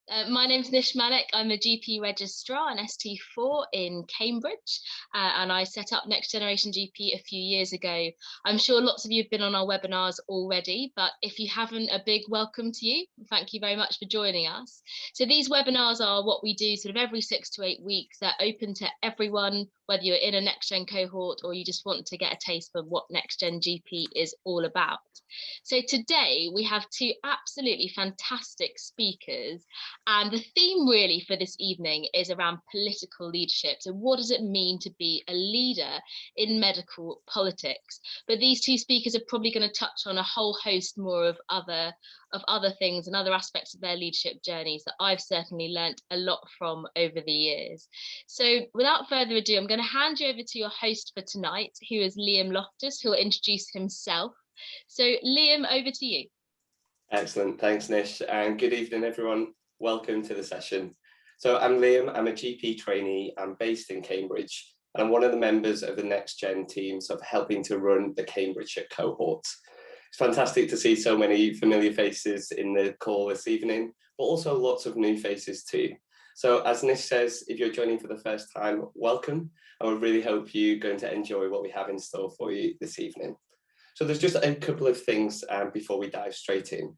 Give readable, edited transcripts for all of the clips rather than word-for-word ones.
My name's Nish Malik. I'm a GP registrar and ST4 in Cambridge, and I set up Next Generation GP a few years ago. I'm sure lots of you have been on our webinars already, but if you haven't, a big welcome to you. Thank you very much for joining us. So these webinars are what we do sort of every 6 to 8 weeks. They're open to everyone, whether you're in a Next Gen cohort or you just want to get a taste for what Next Gen GP is all about. So today we have two absolutely fantastic speakers. And the theme really for this evening is around political leadership. So what does it mean to be a leader in medical politics? But these two speakers are probably going to touch on a whole host more of other things and other aspects of their leadership journeys that I've certainly learnt a lot from over the years. So without further ado, I'm going to hand you over to your host for tonight, who is Liam Loftus, who will introduce himself. So Liam, over to you. Excellent, thanks Nish, and good evening everyone. Welcome to the session. So I'm Liam, I'm a GP trainee, I'm based in Cambridge, and I'm one of the members of the Next Gen teams of helping to run the Cambridgeshire cohort. It's fantastic to see so many familiar faces in the call this evening, but also lots of new faces too. So as Nish says, if you're joining for the first time, welcome. I would really hope you're going to enjoy what we have in store for you this evening. So there's just a couple of things before we dive straight in.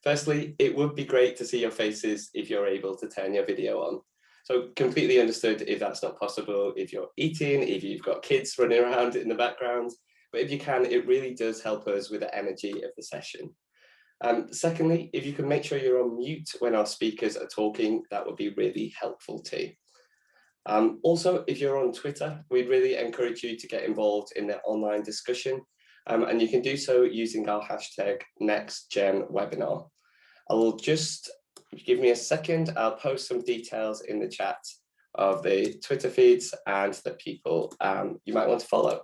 Firstly, it would be great to see your faces if you're able to turn your video on. So completely understood if that's not possible, if you're eating, if you've got kids running around in the background, but if you can, it really does help us with the energy of the session. Secondly, if you can make sure you're on mute when our speakers are talking, that would be really helpful too. Also, if you're on Twitter, we'd really encourage you to get involved in the online discussion. And you can do so using our hashtag NextGenWebinar. I will just give me a second. I'll post some details in the chat of the Twitter feeds and the people you might want to follow.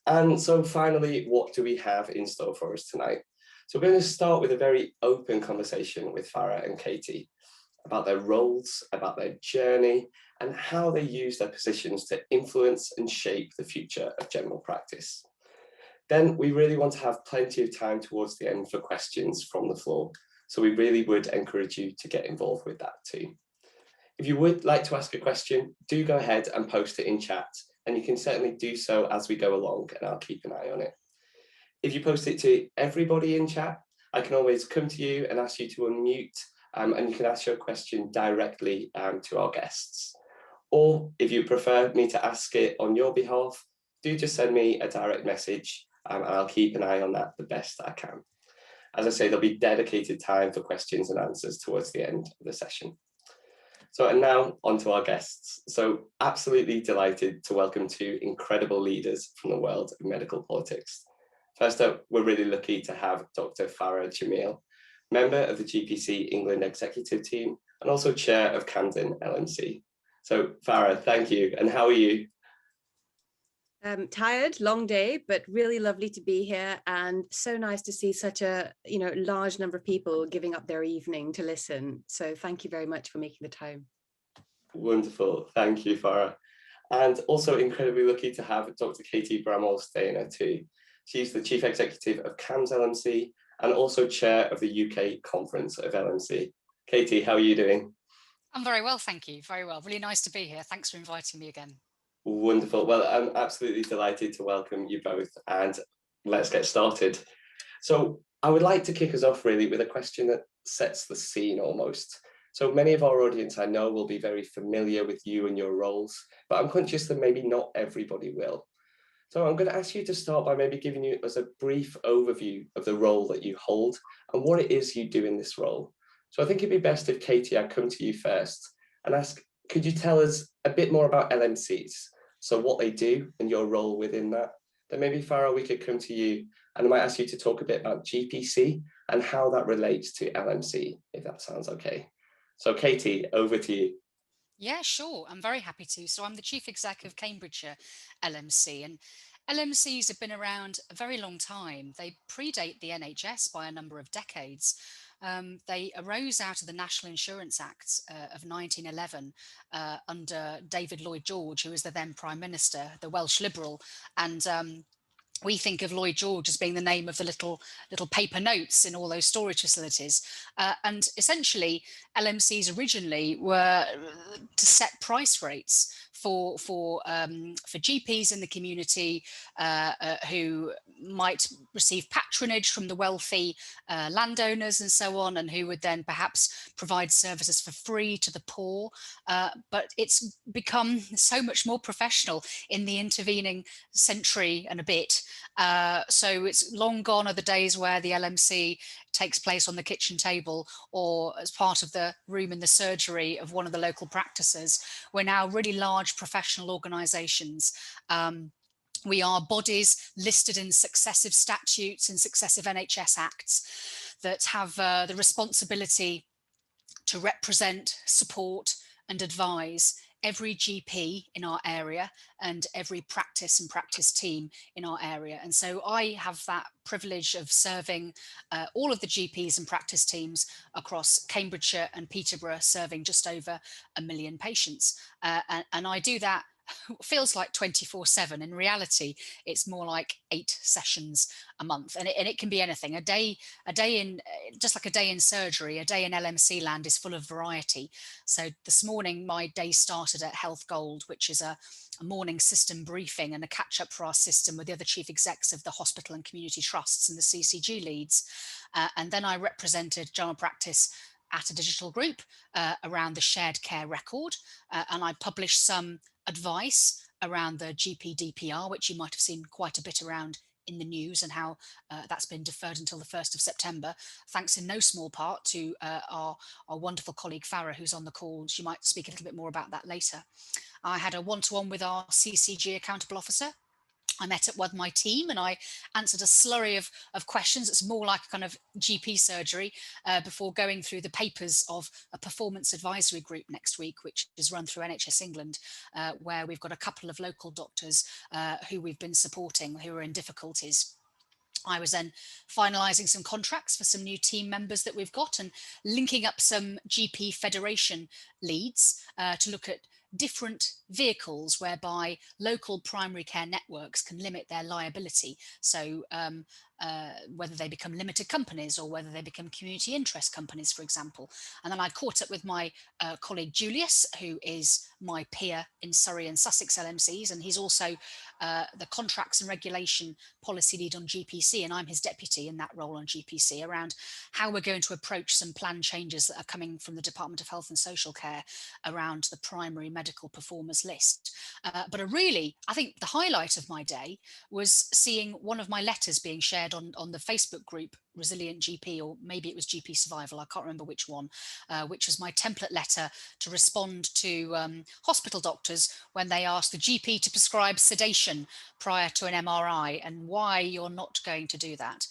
And so finally, what do we have in store for us tonight? So we're going to start with a very open conversation with Farrah and Katie about their roles, about their journey, and how they use their positions to influence and shape the future of general practice. Then we really want to have plenty of time towards the end for questions from the floor. So we really would encourage you to get involved with that too. If you would like to ask a question, do go ahead and post it in chat, and you can certainly do so as we go along, and I'll keep an eye on it. If you post it to everybody in chat, I can always come to you and ask you to unmute, and you can ask your question directly to our guests. Or if you prefer me to ask it on your behalf, do just send me a direct message, and I'll keep an eye on that the best I can. As I say, there'll be dedicated time for questions and answers towards the end of the session. So, and now on to our guests. So absolutely delighted to welcome two incredible leaders from the world of medical politics. First up, we're really lucky to have Dr. Farrah Jameel, member of the GPC England executive team and also chair of Camden LMC. So Farrah, thank you. And how are you? Tired, long day, but really lovely to be here, and so nice to see such a large number of people giving up their evening to listen. So thank you very much for making the time. Wonderful, thank you, Farrah. And also incredibly lucky to have Dr. Katie Bramall-Stainer too. She's the Chief Executive of CAMS LMC and also Chair of the UK Conference of LMC. Katie, how are you doing? I'm very well, thank you. Very well. Really nice to be here. Thanks for inviting me again. Wonderful. Well, I'm absolutely delighted to welcome you both, and let's get started. So I would like to kick us off really with a question that sets the scene almost. So many of our audience I know will be very familiar with you and your roles, but I'm conscious that maybe not everybody will. So I'm going to ask you to start by maybe giving us a brief overview of the role that you hold and what it is you do in this role. So I think it'd be best if Katie, I come to you first and ask, could you tell us a bit more about LMCs? So what they do and your role within that. Then maybe Farrah, we could come to you and I might ask you to talk a bit about GPC and how that relates to LMC, if that sounds okay. So Katie, over to you. Yeah, sure. I'm very happy to. So I'm the Chief Exec of Cambridgeshire LMC, and LMCs have been around a very long time. They predate the NHS by a number of decades. They arose out of the National Insurance Act of 1911 under David Lloyd George, who was the then Prime Minister, the Welsh Liberal, and we think of Lloyd George as being the name of the little paper notes in all those storage facilities. And essentially, LMCs originally were to set price rates for GPs in the community who might receive patronage from the wealthy landowners and so on, and who would then perhaps provide services for free to the poor. But it's become so much more professional in the intervening century and a bit. So it's long gone are the days where the LMC takes place on the kitchen table or as part of the room in the surgery of one of the local practices. We're now really large professional organisations. We are bodies listed in successive statutes and successive NHS acts that have the responsibility to represent, support and advise every GP in our area and every practice and practice team in our area. And so I have that privilege of serving all of the GPs and practice teams across Cambridgeshire and Peterborough, serving just over 1 million patients. And I do that feels like 24/7. In reality, it's more like 8 sessions a month, and it can be anything. A day in, just like a day in surgery, a day in LMC land is full of variety. So this morning my day started at Health Gold, which is a morning system briefing and a catch up for our system with the other chief execs of the hospital and community trusts and the CCG leads. And then I represented general practice at a digital group around the shared care record, and I published some advice around the GP DPR, which you might have seen quite a bit around in the news, and how that's been deferred until the 1st of September, thanks in no small part to our wonderful colleague Farrah, who's on the call. She might speak a little bit more about that later. I had a one-to-one with our CCG accountable officer. I met up with my team and I answered a slurry of questions. It's more like a kind of GP surgery before going through the papers of a performance advisory group next week, which is run through NHS England, where we've got a couple of local doctors who we've been supporting who are in difficulties. I was then finalising some contracts for some new team members that we've got and linking up some GP Federation leads to look at different vehicles whereby local primary care networks can limit their liability. So whether they become limited companies or whether they become community interest companies, for example. And then I caught up with my colleague Julius, who is my peer in Surrey and Sussex LMCs, and he's also the contracts and regulation policy lead on GPC, and I'm his deputy in that role on GPC, around how we're going to approach some plan changes that are coming from the Department of Health and Social Care around the primary medical performers list. But I think the highlight of my day was seeing one of my letters being shared on the Facebook group Resilient GP, or maybe it was GP Survival, I can't remember which one, which was my template letter to respond to hospital doctors when they asked the GP to prescribe sedation prior to an MRI and why you're not going to do that.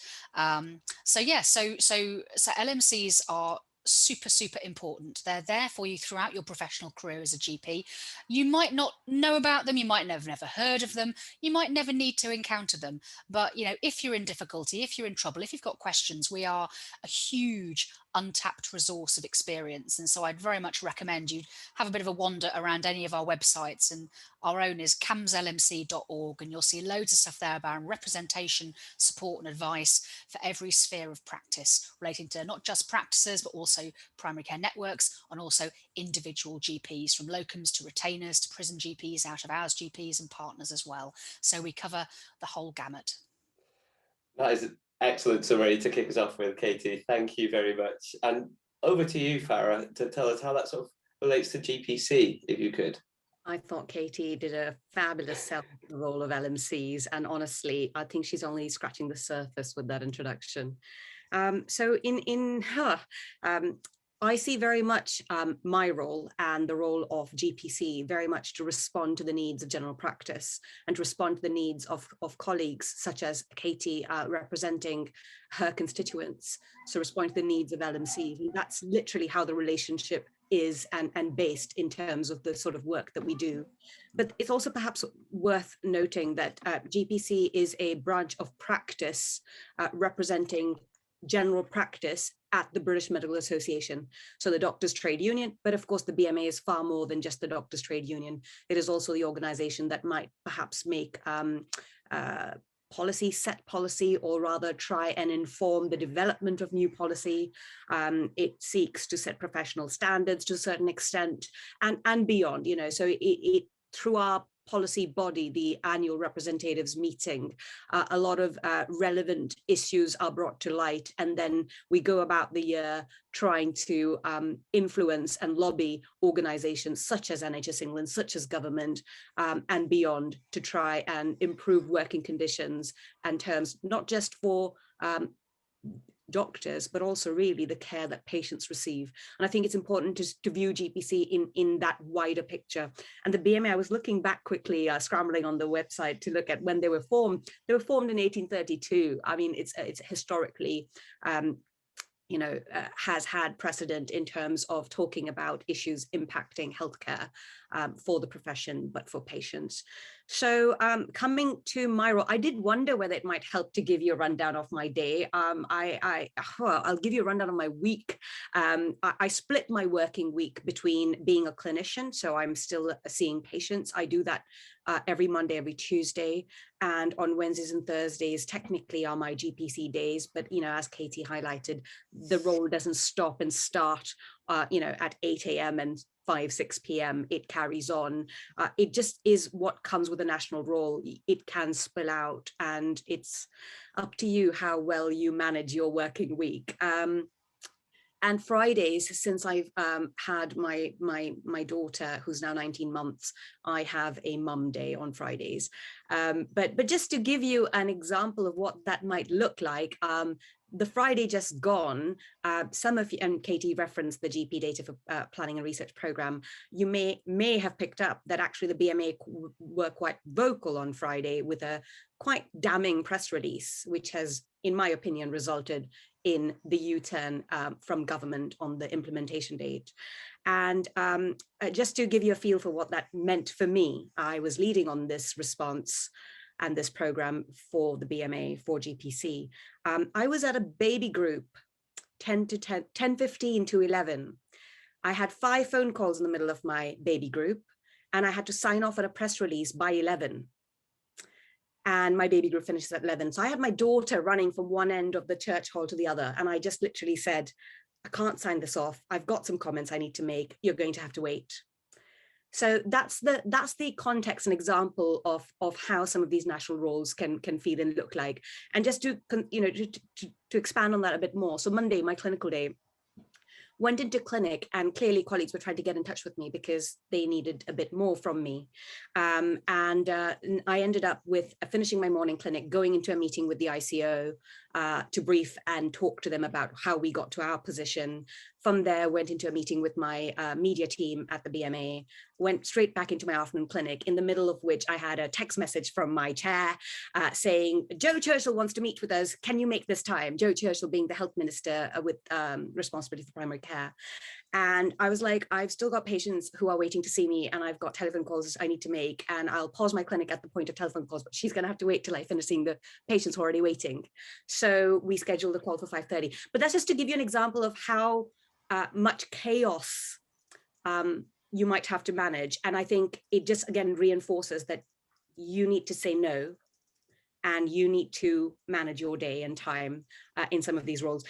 So LMCs are super important. They're there for you throughout your professional career as a GP. You might not know about them, you might never heard of them, you might never need to encounter them, but if you're in difficulty, if you're in trouble, if you've got questions, we are a huge untapped resource of experience. And so I'd very much recommend you have a bit of a wander around any of our websites, and our own is camslmc.org, and you'll see loads of stuff there about representation, support and advice for every sphere of practice, relating to not just practices but also primary care networks and also individual GPs, from locums to retainers to prison GPs, out of hours GPs and partners as well. So we cover the whole gamut. That is an excellent summary to kick us off with, Katie. Thank you very much. And over to you, Farrah, to tell us how that sort of relates to GPC, if you could. I thought Katie did a fabulous sell the role of LMCs, and honestly, I think she's only scratching the surface with that introduction. So in her, I see very much my role and the role of GPC very much to respond to the needs of general practice and to respond to the needs of colleagues such as Katie representing her constituents, so respond to the needs of LMCs. And that's literally how the relationship is and based in terms of the sort of work that we do. But it's also perhaps worth noting that GPC is a branch of practice representing general practice at the British Medical Association, so the Doctors' Trade Union. But of course, the BMA is far more than just the Doctors' Trade Union. It is also the organization that might perhaps make set policy, or rather try and inform the development of new policy. It seeks to set professional standards to a certain extent and beyond, you know, so it through our policy body, the annual representatives meeting, a lot of relevant issues are brought to light, and then we go about the year trying to influence and lobby organizations such as NHS England, such as government, and beyond, to try and improve working conditions and terms, not just for doctors, but also really the care that patients receive. And I think it's important to view GPC in that wider picture. And the BMA, I was looking back quickly, scrambling on the website to look at when they were formed. They were formed in 1832. I mean, it's historically, you know, has had precedent in terms of talking about issues impacting healthcare for the profession, but for patients. So coming to my role, I did wonder whether it might help to give you a rundown of my day. I'll give you a rundown of my week. I split my working week between being a clinician, so I'm still seeing patients. I do that every Monday, every Tuesday, and on Wednesdays and Thursdays technically are my GPC days, but you know, as Katie highlighted, the role doesn't stop and start you know, at 8 a.m. and 6 p.m. It carries on. It just is what comes with a national role. It can spill out, and it's up to you how well you manage your working week. And Fridays, since I've had my daughter, who's now 19 months, I have a mum day on Fridays. But just to give you an example of what that might look like, the Friday just gone, some of you, and Katie referenced the GP data for planning and research program, you may have picked up that actually the BMA were quite vocal on Friday with a quite damning press release, which has, in my opinion, resulted in the U-turn from government on the implementation date. And just to give you a feel for what that meant for me, I was leading on this response and this program for the BMA for GPC. I was at a baby group, 10:15 to 11. I had 5 phone calls in the middle of my baby group, and I had to sign off at a press release by 11. And my baby group finishes at 11. So I had my daughter running from one end of the church hall to the other. And I just literally said, I can't sign this off. I've got some comments I need to make. You're going to have to wait. So that's the context and example of how some of these national roles can feel and look like. And just to, you know, to expand on that a bit more. So Monday, my clinical day, went into clinic, and clearly colleagues were trying to get in touch with me because they needed a bit more from me. And I ended up with finishing my morning clinic, going into a meeting with the ICO to brief and talk to them about how we got to our position. From there, went into a meeting with my media team at the BMA, went straight back into my afternoon clinic, in the middle of which I had a text message from my chair saying, Joe Churchill wants to meet with us. Can you make this time? Joe Churchill being the health minister with responsibility for primary care. And I was like, I've still got patients who are waiting to see me, and I've got telephone calls I need to make, and I'll pause my clinic at the point of telephone calls, but she's going to have to wait till I finish seeing the patients who are already waiting. So we scheduled a call for 5:30. But that's just to give you an example of how much chaos you might have to manage. And I think it just, again, reinforces that you need to say no, and you need to manage your day and time in some of these roles.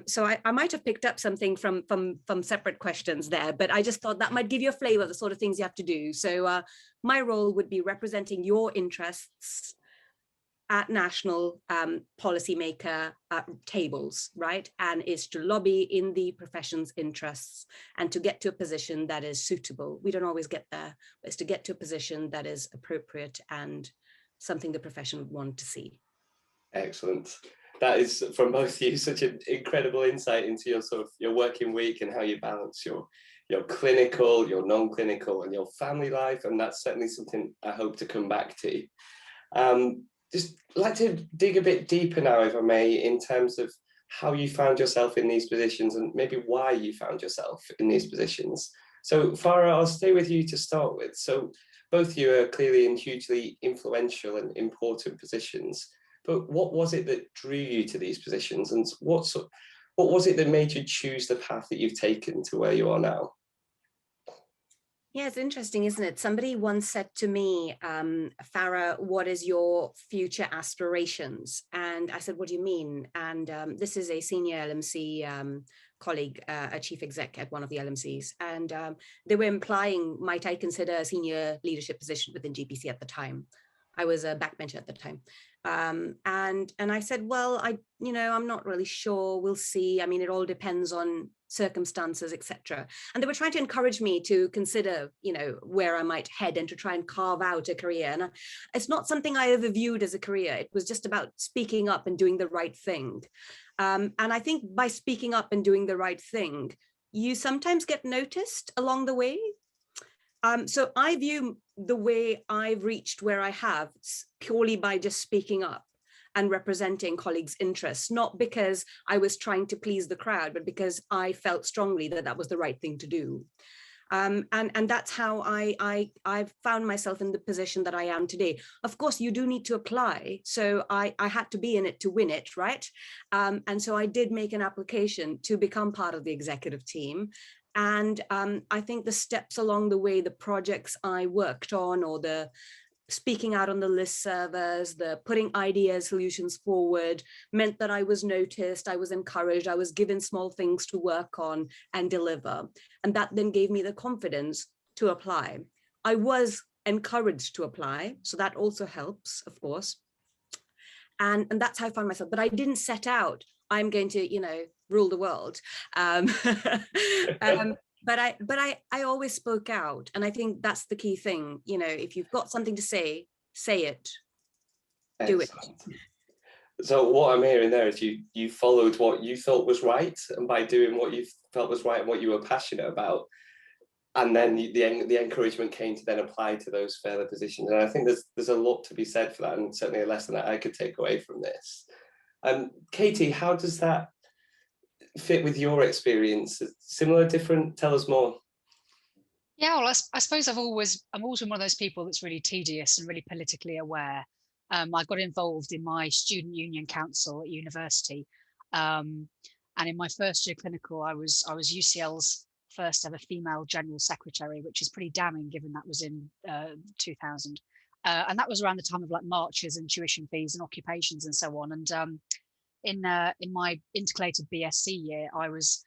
So I might have picked up something from separate questions there, but I just thought that might give you a flavor of the sort of things you have to do. So my role would be representing your interests at national policymaker tables, right? And is to lobby in the profession's interests and to get to a position that is suitable. We don't always get there, but it's to get to a position that is appropriate and something the profession would want to see. Excellent. That is, from both of you, such an incredible insight into your sort of your working week and how you balance your clinical, your non-clinical, and your family life. And that's certainly something I hope to come back to. Just like to dig a bit deeper now, if I may, in terms of how you found yourself in these positions and maybe why you found yourself in these positions. So Farrah, I'll stay with you to start with. So both of you are clearly in hugely influential and important positions, but what was it that drew you to these positions, and what was it that made you choose the path that you've taken to where you are now? Yeah, it's interesting, isn't it? Somebody once said to me, Farrah, what is your future aspirations? And I said, what do you mean? And this is a senior LMC colleague, a chief exec at one of the LMCs. And they were implying, might I consider a senior leadership position within GPC at the time? I was a backbencher at the time. And I said, well, I'm not really sure. We'll see. I mean, it all depends on circumstances, etc. And they were trying to encourage me to consider, where I might head and to try and carve out a career. And it's not something I ever viewed as a career. It was just about speaking up and doing the right thing. And I think by speaking up and doing the right thing, you sometimes get noticed along the way. So I view the way I've reached where I have purely by just speaking up and representing colleagues' interests, not because I was trying to please the crowd, but because I felt strongly that that was the right thing to do. And that's how I found myself in the position that I am today. Of course, you do need to apply. So I had to be in it to win it, right? And so I did make an application to become part of the executive team. And I think the steps along the way, the projects I worked on, or the speaking out on the list servers, the putting ideas, solutions forward, meant that I was noticed, I was encouraged, I was given small things to work on and deliver. And that then gave me the confidence to apply. I was encouraged to apply, so that also helps, of course. And that's how I found myself. But I didn't set out, I'm going to, rule the world. But I always spoke out. And I think that's the key thing. If you've got something to say it. Do it. So what I'm hearing there is you followed what you thought was right, and by doing what you felt was right and what you were passionate about, and then the encouragement came to then apply to those further positions. And I think there's a lot to be said for that, and certainly a lesson that I could take away from this. Katie, how does that fit with your experience? Similar, different? Tell us more. Yeah, well, I suppose I'm always one of those people that's really tedious and really politically aware. I got involved in my student union council at university, and in my first year clinical, I was UCL's first ever female general secretary, which is pretty damning given that was in 2000, and that was around the time of like marches and tuition fees and occupations and so on. And in my intercalated BSc year, I was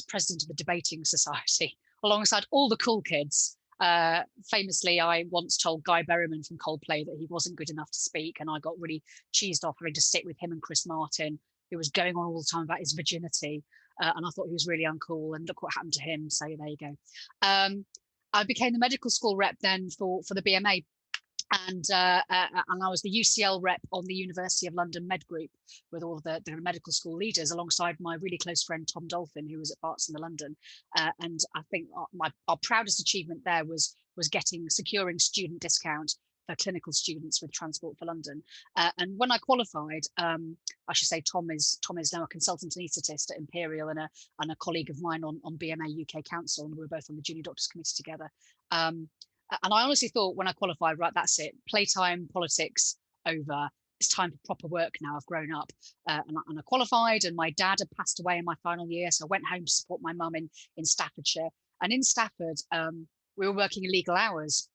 president of the debating society alongside all the cool kids. Famously, I once told Guy Berryman from Coldplay that he wasn't good enough to speak, and I got really cheesed off having to sit with him and Chris Martin, who was going on all the time about his virginity, and I thought he was really uncool, and look what happened to him. So there you go. I became the medical school rep then for the BMA, and I was the UCL rep on the University of London Med Group with all the medical school leaders, alongside my really close friend Tom Dolphin, who was at Barts in the London. And I think our proudest achievement there was securing student discount for clinical students with Transport for London. And when I qualified, I should say Tom is now a consultant anaesthetist at Imperial and a colleague of mine on BMA UK Council, and we were both on the Junior Doctors Committee together. And I honestly thought when I qualified, right, that's it. Playtime, politics, over. It's time for proper work now. I've grown up. And I qualified, and my dad had passed away in my final year. So I went home to support my mum in Staffordshire. And in Stafford, we were working illegal hours.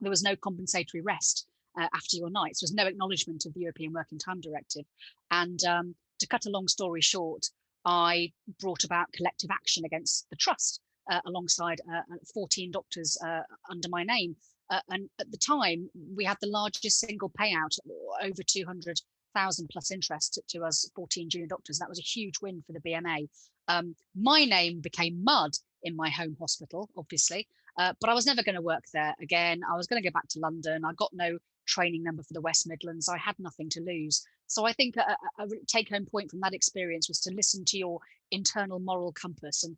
There was no compensatory rest after your nights. There was no acknowledgement of the European Working Time Directive. And to cut a long story short, I brought about collective action against the trust. Alongside 14 doctors under my name. And at the time, we had the largest single payout, over 200,000 plus interest to us 14 junior doctors. That was a huge win for the BMA. My name became mud in my home hospital, obviously, but I was never going to work there again. I was going to go back to London. I got no training number for the West Midlands. I had nothing to lose. So I think a take-home point from that experience was to listen to your internal moral compass, and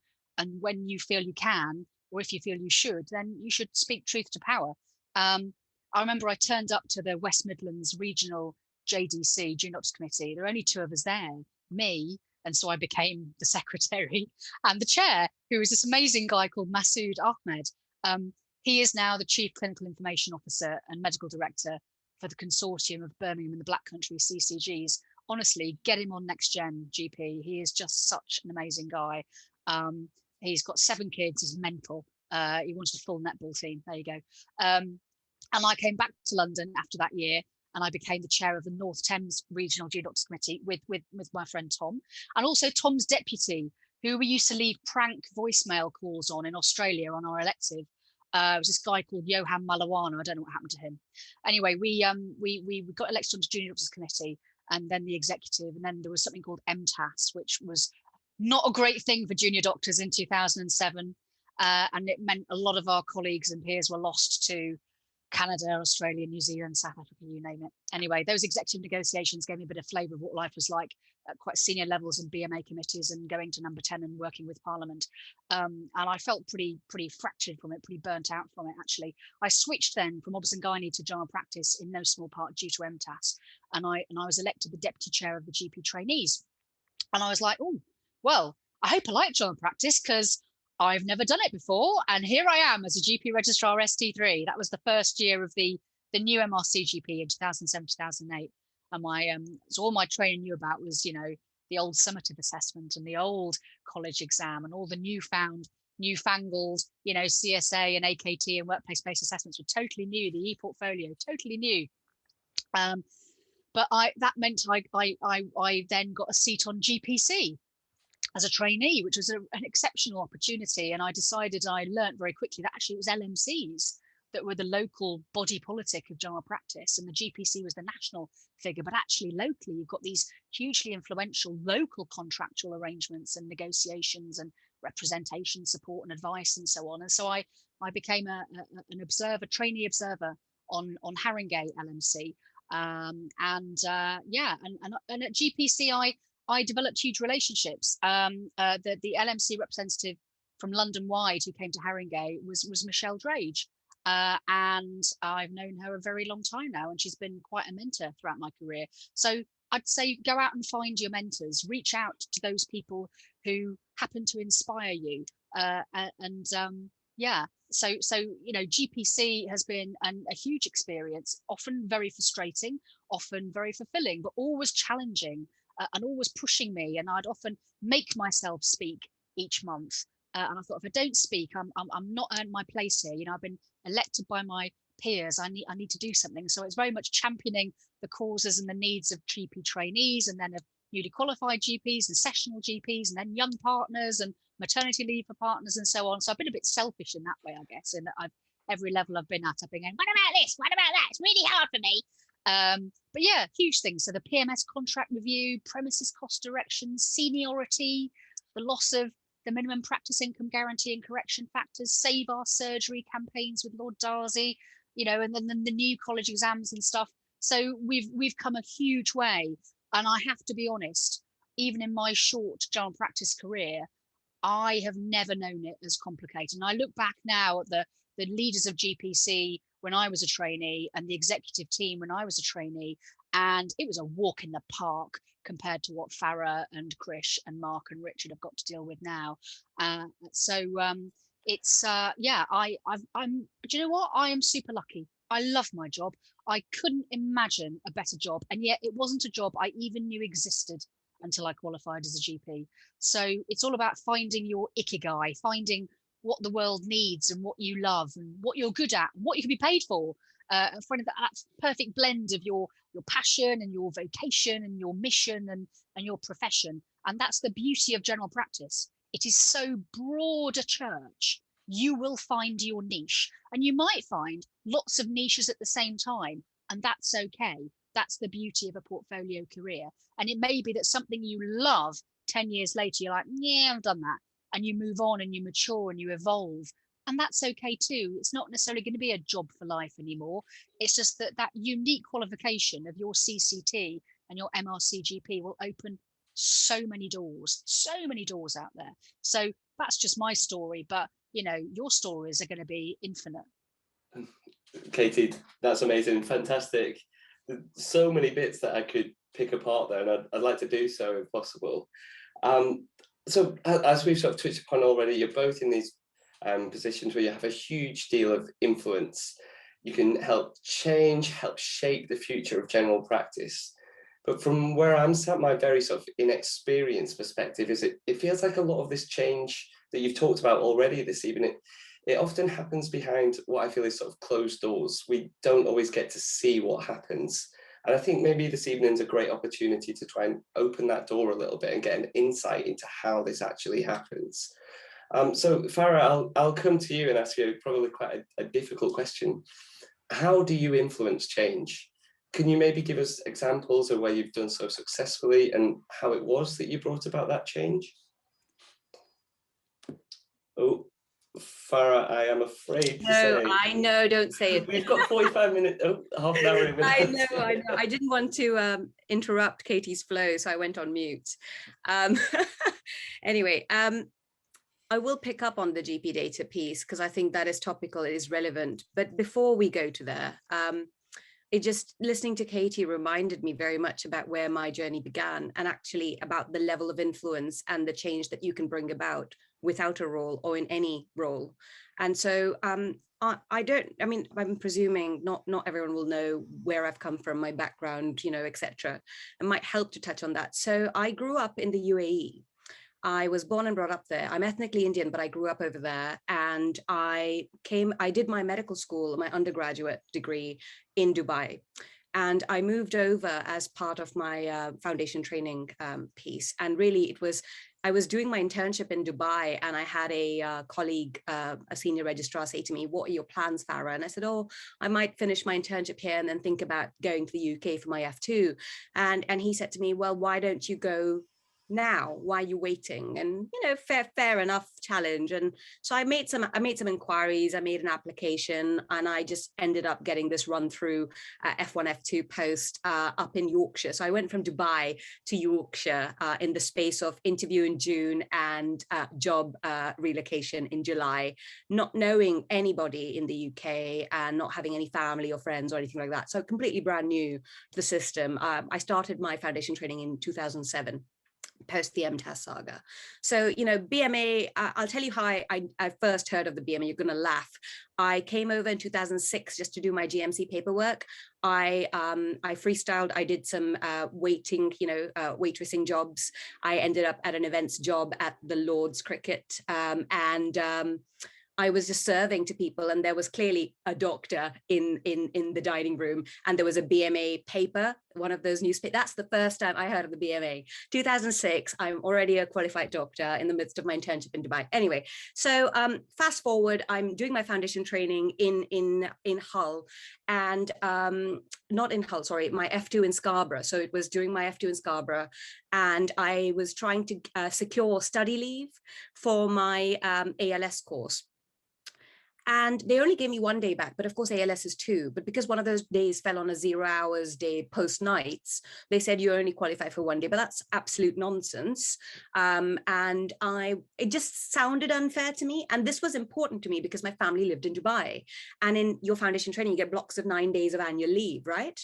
when you feel you can, or if you feel you should, then you should speak truth to power. I remember I turned up to the West Midlands Regional JDC, Junior Doctors Committee. There were only two of us there, me, and so I became the secretary, and the chair, who was this amazing guy called Masood Ahmed. He is now the Chief Clinical Information Officer and Medical Director for the consortium of Birmingham and the Black Country CCGs. Honestly, get him on Next Gen GP. He is just such an amazing guy. He's got 7 kids, he's mental. He wanted a full netball team. There you go. And I came back to London after that year, and I became the chair of the North Thames Regional Junior Doctors Committee with my friend Tom, and also Tom's deputy, who we used to leave prank voicemail calls on in Australia on our elective. It was this guy called Johan Malawana. I don't know what happened to him. Anyway, we got elected onto Junior Doctors Committee, and then the executive, and then there was something called MTAS, which was not a great thing for junior doctors in 2007. And it meant a lot of our colleagues and peers were lost to Canada, Australia, New Zealand, South Africa, you name it. Anyway, those executive negotiations gave me a bit of flavour of what life was like at quite senior levels in BMA committees and going to number 10 and working with Parliament. And I felt pretty fractured from it, pretty burnt out from it, actually. I switched then from obs and gynae to general practice in no small part due to MTAS. And I was elected the deputy chair of the GP trainees. And I was like, oh, well, I hope I like general practice because I've never done it before, and here I am as a GP registrar ST3. That was the first year of the new MRC GP in 2007, 2008. And so all my training knew about was, you know, the old summative assessment and the old college exam and all the newfangled, you know, CSA and AKT and workplace-based assessments were totally new. The e-portfolio, totally new. But that meant I then got a seat on GPC as a trainee, which was an exceptional opportunity. And I decided, I learned very quickly that actually it was LMCs that were the local body politic of general practice, and the GPC was the national figure. But actually locally, you've got these hugely influential local contractual arrangements and negotiations and representation, support and advice and so on. And so I became an observer, trainee observer on Haringey LMC. And at GPC, I developed huge relationships. The LMC representative from London wide who came to Haringey was Michelle Drage. And I've known her a very long time now, and she's been quite a mentor throughout my career. So I'd say go out and find your mentors, reach out to those people who happen to inspire you. So you know, GPC has been a huge experience, often very frustrating, often very fulfilling, but always challenging. And always pushing me, and I'd often make myself speak each month. And I thought, if I don't speak, I'm not earned my place here. You know, I've been elected by my peers. I need to do something. So it's very much championing the causes and the needs of GP trainees, and then of newly qualified GPs and sessional GPs, and then young partners and maternity leave for partners and so on. So I've been a bit selfish in that way, I guess, in that every level I've been at, I've been going, what about this? What about that? It's really hard for me. But yeah, huge things. So the PMS contract review, premises cost directions, seniority, the loss of the minimum practice income guarantee and correction factors, save our surgery campaigns with Lord Darcy, you know, and then the new college exams and stuff. So we've come a huge way. And I have to be honest, even in my short general practice career, I have never known it as complicated. And I look back now at the leaders of GPC when I was a trainee and the executive team when I was a trainee, and it was a walk in the park compared to what Farrah and Krish and Mark and Richard have got to deal with now. I'm do you know what? I am super lucky. I love my job. I couldn't imagine a better job, and yet it wasn't a job I even knew existed until I qualified as a GP. So it's all about finding your ikigai, finding what the world needs and what you love and what you're good at and what you can be paid for. And finding that perfect blend of your passion and your vocation and your mission and your profession. And that's the beauty of general practice. It is so broad a church. You will find your niche, and you might find lots of niches at the same time, and that's okay. That's the beauty of a portfolio career. And it may be that something you love 10 years later, you're like, yeah, I've done that. And you move on and you mature and you evolve. And that's okay too. It's not necessarily going to be a job for life anymore. It's just that unique qualification of your CCT and your MRCGP will open so many doors out there. So that's just my story. But, you know, your stories are going to be infinite. Katie, that's amazing. Fantastic. So many bits that I could pick apart there, and I'd like to do so if possible. So as we've sort of touched upon already, you're both in these positions where you have a huge deal of influence. You can help change, help shape the future of general practice. But from where I'm sat, my very sort of inexperienced perspective is it feels like a lot of this change that you've talked about already this evening, it often happens behind what I feel is sort of closed doors. We don't always get to see what happens. And I think maybe this evening's a great opportunity to try and open that door a little bit and get an insight into how this actually happens. So Farrah, I'll come to you and ask you probably quite a difficult question. How do you influence change? Can you maybe give us examples of where you've done so successfully and how it was that you brought about that change? Oh, Farrah, I am afraid to say. I know, don't say it. We've got 45 minutes, half an hour in with I know. I didn't want to interrupt Katie's flow, so I went on mute. Anyway, I will pick up on the GP data piece because I think that is topical, it is relevant. But before we go to there, it just listening to Katie reminded me very much about where my journey began, and actually about the level of influence and the change that you can bring about without a role or in any role. And so I'm presuming not everyone will know where I've come from, my background, etc. It might help to touch on that. So I grew up in the UAE. I was born and brought up there. I'm ethnically Indian, but I grew up over there. And I did my medical school, my undergraduate degree in Dubai. And I moved over as part of my foundation training piece. And really I was doing my internship in Dubai, and I had a colleague, a senior registrar, say to me, "What are your plans, Farrah?" And I said, "Oh, I might finish my internship here and then think about going to the UK for my F2. And he said to me, "Well, why don't you go now? Why are you waiting?" And fair enough challenge. And so I made some inquiries, I made an application, and I just ended up getting this run through F1 F2 post up in Yorkshire. So I went from Dubai to Yorkshire in the space of interview in June and job relocation in July, not knowing anybody in the UK and not having any family or friends or anything like that. So completely brand new to the system. I started my foundation training in 2007. Post the MTAS saga. So, BMA, I'll tell you how I first heard of the BMA. You're going to laugh. I came over in 2006 just to do my GMC paperwork. I freestyled. I did some waitressing jobs. I ended up at an events job at the Lord's Cricket. I was just serving to people, and there was clearly a doctor in the dining room, and there was a BMA paper, one of those newspapers. That's the first time I heard of the BMA. 2006, I'm already a qualified doctor in the midst of my internship in Dubai. Anyway, so fast forward, I'm doing my foundation training in Hull, and not in Hull, sorry, my F2 in Scarborough. So it was during my F2 in Scarborough, and I was trying to secure study leave for my ALS course. And they only gave me 1 day back, but of course ALS is 2. But because one of those days fell on a 0 hours day post nights, they said you only qualify for 1 day, but that's absolute nonsense. And it just sounded unfair to me. And this was important to me because my family lived in Dubai. And in your foundation training, you get blocks of 9 days of annual leave, right?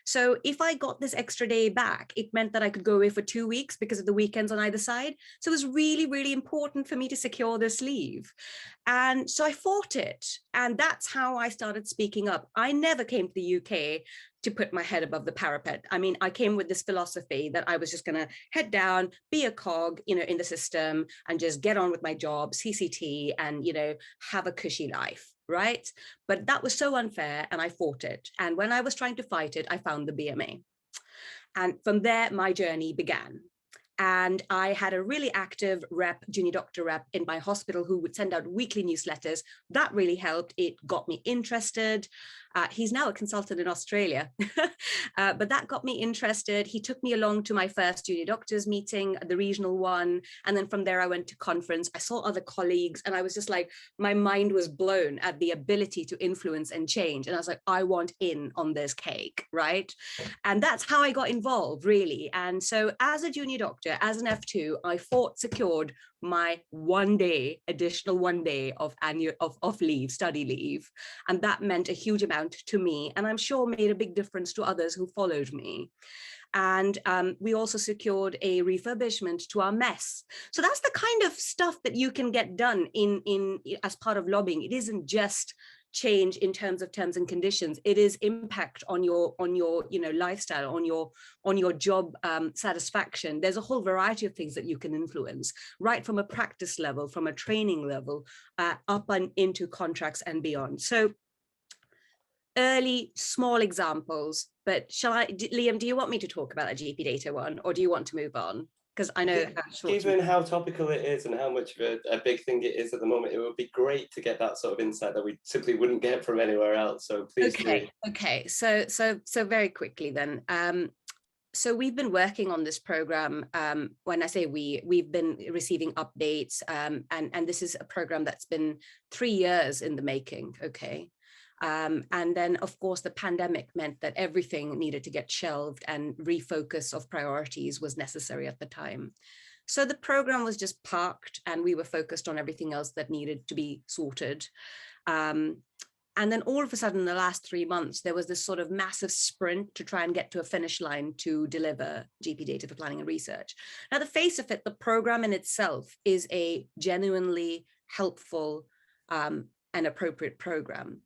So if I got this extra day back, it meant that I could go away for 2 weeks because of the weekends on either side. So it was really, really important for me to secure this leave. And so I fought it. And that's how I started speaking up. I never came to the UK to put my head above the parapet. I mean, I came with this philosophy that I was just going to head down, be a cog, in the system, and just get on with my job, CCT, and, have a cushy life, right? But that was so unfair, and I fought it. And when I was trying to fight it, I found the BMA. And from there, my journey began. And I had a really active junior doctor rep in my hospital who would send out weekly newsletters. That really helped. It got me interested. He's now a consultant in Australia, but that got me interested. He took me along to my first junior doctors meeting, the regional one. And then from there, I went to conference. I saw other colleagues, and I was just like, my mind was blown at the ability to influence and change. And I was like, I want in on this cake, right? And that's how I got involved, really. And so as a junior doctor, as an F2, I secured my 1 day, additional 1 day of leave, study leave. And that meant a huge amount to me, and I'm sure made a big difference to others who followed me. And we also secured a refurbishment to our mess. So that's the kind of stuff that you can get done in as part of lobbying. It isn't just change in terms of terms and conditions. It is impact on your lifestyle, on your job satisfaction. There's a whole variety of things that you can influence, right from a practice level, from a training level, up and into contracts and beyond. So early small examples, but Liam, do you want me to talk about a GP data one, or do you want to move on? Because I know given how topical it is and how much of a big thing it is at the moment, it would be great to get that sort of insight that we simply wouldn't get from anywhere else. So please do. Okay. So very quickly then. So we've been working on this program. When I say we've been receiving updates, and this is a program that's been 3 years in the making. Okay. And then, of course, the pandemic meant that everything needed to get shelved, and refocus of priorities was necessary at the time. So the program was just parked, and we were focused on everything else that needed to be sorted. And then all of a sudden, in the last 3 months, there was this sort of massive sprint to try and get to a finish line to deliver GP data for planning and research. Now, the face of it, the program in itself is a genuinely helpful and appropriate program.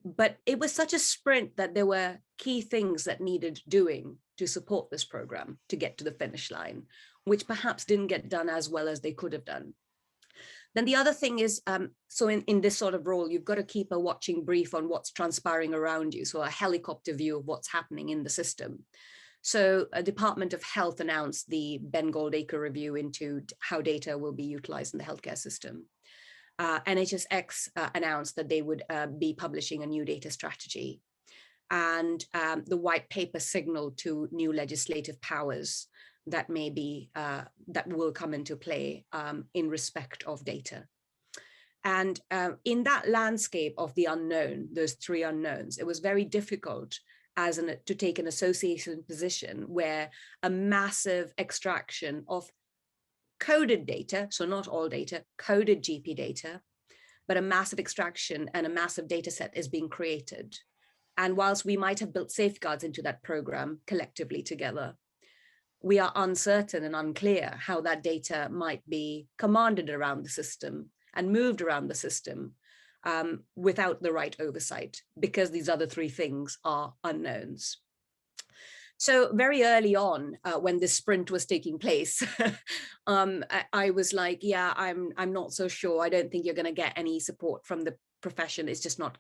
But it was such a sprint that there were key things that needed doing to support this program to get to the finish line, which perhaps didn't get done as well as they could have done. Then the other thing is, so in this sort of role, you've got to keep a watching brief on what's transpiring around you. So a helicopter view of what's happening in the system. So a Department of Health announced the Ben Goldacre review into how data will be utilized in the healthcare system. NHSX announced that they would be publishing a new data strategy, and the white paper signaled to new legislative powers that may be that will come into play in respect of data. And in that landscape of the unknown, those 3 unknowns, it was very difficult to take an association position where a massive extraction of coded data, so not all data, coded GP data, but a massive extraction and a massive data set is being created. And whilst we might have built safeguards into that program collectively together, we are uncertain and unclear how that data might be commanded around the system and moved around the system without the right oversight, because these other 3 things are unknowns. So very early on, when this sprint was taking place, I was like, yeah, I'm not so sure. I don't think you're going to get any support from the profession. It's just not,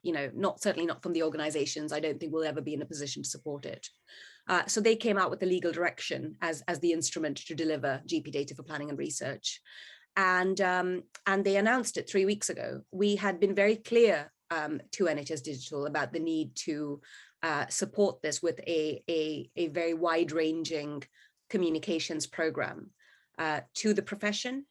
certainly not from the organizations. I don't think we'll ever be in a position to support it. So they came out with the legal direction as the instrument to deliver GP data for planning and research. And they announced it 3 weeks ago. We had been very clear to NHS Digital about the need to support this with a very wide-ranging communications program to the profession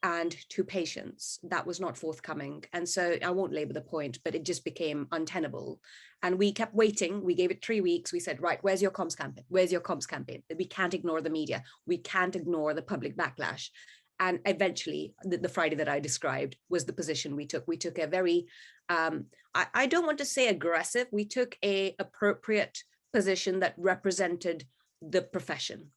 and to patients. That was not forthcoming. And so I won't labor the point, but it just became untenable. And we kept waiting. We gave it 3 weeks. We said, right, where's your comms campaign? Where's your comms campaign? We can't ignore the media. We can't ignore the public backlash. And eventually, the Friday that I described was the position we took. We took a very, I don't want to say aggressive, we took an appropriate position that represented the profession.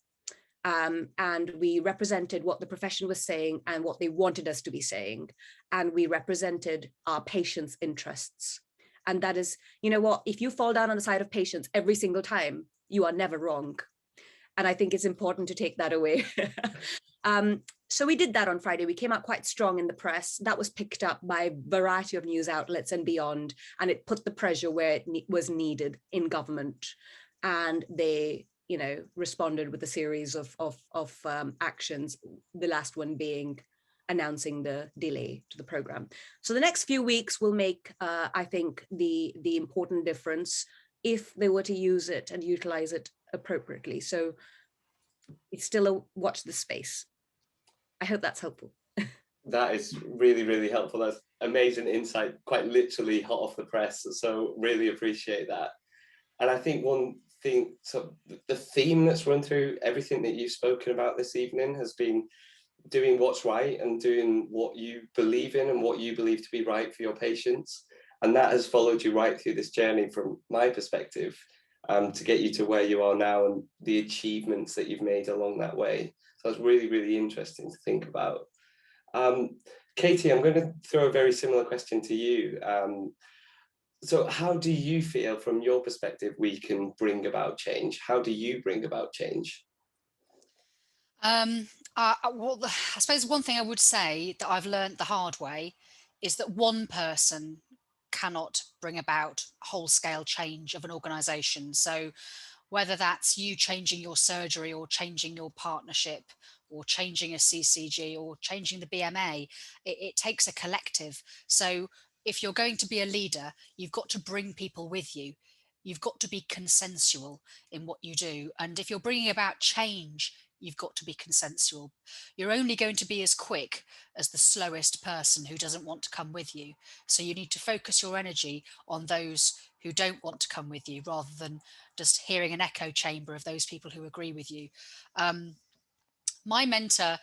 And we represented what the profession was saying and what they wanted us to be saying. And we represented our patients' interests. And that is, you know what, if you fall down on the side of patients every single time, you are never wrong. And I think it's important to take that away. So we did that on Friday. We came out quite strong in the press. That was picked up by a variety of news outlets and beyond, and it put the pressure where it was needed in government. And they, responded with a series of actions, the last one being announcing the delay to the program. So the next few weeks will make, I think, the important difference if they were to use it and utilize it appropriately. So it's still a watch the space. I hope that's helpful. That is really, really helpful. That's amazing insight, quite literally hot off the press. So really appreciate that. And I think one thing, so the theme that's run through everything that you've spoken about this evening has been doing what's right and doing what you believe in and what you believe to be right for your patients. And that has followed you right through this journey from my perspective, to get you to where you are now and the achievements that you've made along that way. So it's really, really interesting to think about. Katie, I'm going to throw a very similar question to you. So how do you feel, from your perspective, we can bring about change? How do you bring about change? Well, I suppose one thing I would say that I've learned the hard way is that one person cannot bring about whole-scale change of an organization. So whether that's you changing your surgery or changing your partnership or changing a CCG or changing the BMA, it takes a collective. So if you're going to be a leader, you've got to bring people with you. You've got to be consensual in what you do. And if you're bringing about change, you've got to be consensual. You're only going to be as quick as the slowest person who doesn't want to come with you. So you need to focus your energy on those who don't want to come with you rather than just hearing an echo chamber of those people who agree with you. My mentor,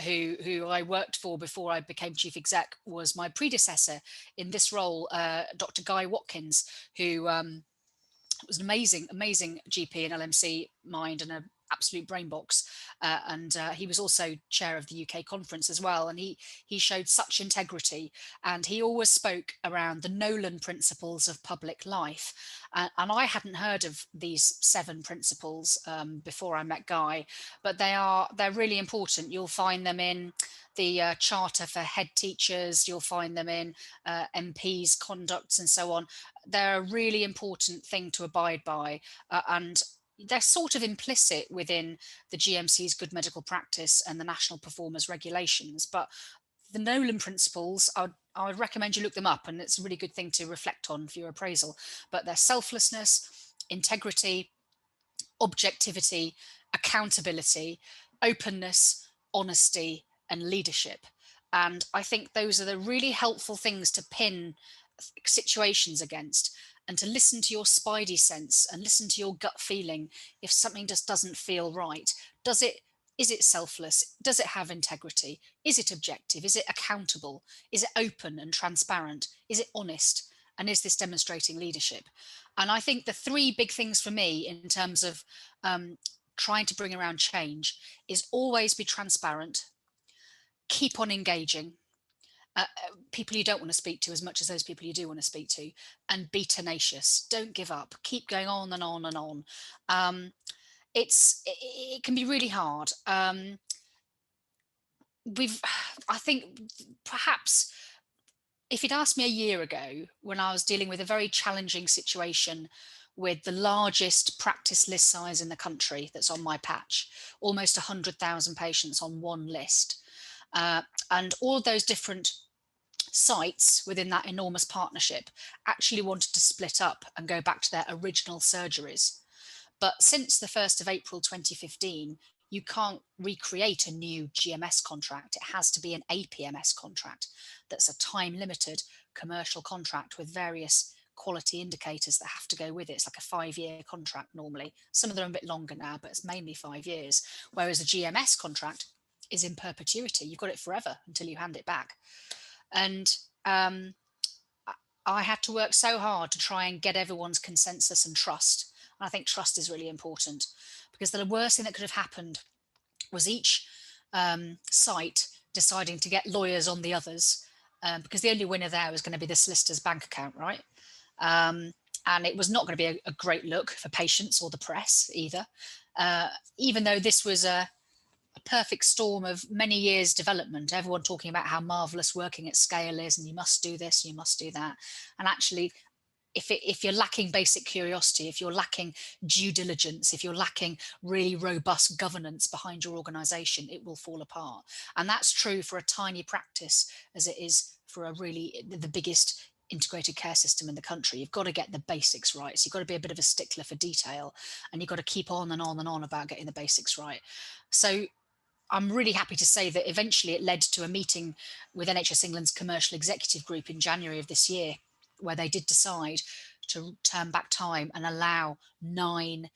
who I worked for before I became chief exec, was my predecessor in this role, Dr. Guy Watkins, who was an amazing GP and LMC mind and an absolute brain box. And he was also chair of the UK conference as well. And he showed such integrity, and he always spoke around the Nolan principles of public life. And I hadn't heard of these 7 principles before I met Guy, but they're really important. You'll find them in the Charter for Head Teachers, you'll find them in MPs' conducts and so on. They're a really important thing to abide by, and they're sort of implicit within the GMC's good medical practice and the national performers regulations. But the Nolan principles, I would recommend you look them up, and it's a really good thing to reflect on for your appraisal. But they're selflessness, integrity, objectivity, accountability, openness, honesty, and leadership. And I think those are the really helpful things to pin situations against, and to listen to your spidey sense and listen to your gut feeling. If something just doesn't feel right, is it selfless? Does it have integrity? Is it objective? Is it accountable? Is it open and transparent? Is it honest? And is this demonstrating leadership? And I think the 3 big things for me in terms of trying to bring around change is always be transparent, keep on engaging, people you don't want to speak to as much as those people you do want to speak to, and be tenacious. Don't give up. Keep going on and on and on. It can be really hard. I think perhaps if you'd asked me a year ago, when I was dealing with a very challenging situation with the largest practice list size in the country that's on my patch, almost 100,000 patients on one list, and all those different sites within that enormous partnership actually wanted to split up and go back to their original surgeries. But since the 1st of April 2015, you can't recreate a new GMS contract. It has to be an APMS contract that's a time limited commercial contract with various quality indicators that have to go with it. It's like a 5-year contract normally. Some of them are a bit longer now, but it's mainly 5 years. Whereas a GMS contract is in perpetuity. You've got it forever until you hand it back. And I had to work so hard to try and get everyone's consensus and trust. And I think trust is really important, because the worst thing that could have happened was each site deciding to get lawyers on the others, because the only winner there was going to be the solicitor's bank account, right? And it was not going to be a great look for patients or the press either, even though this was a perfect storm of many years development, everyone talking about how marvelous working at scale is, and you must do this, you must do that. And actually, if you're lacking basic curiosity, if you're lacking due diligence, if you're lacking really robust governance behind your organization, it will fall apart. And that's true for a tiny practice as it is for the biggest integrated care system in the country. You've got to get the basics right. So you've got to be a bit of a stickler for detail, and you've got to keep on and on and on about getting the basics right. So I'm really happy to say that eventually it led to a meeting with NHS England's commercial executive group in January of this year, where they did decide to turn back time and allow 9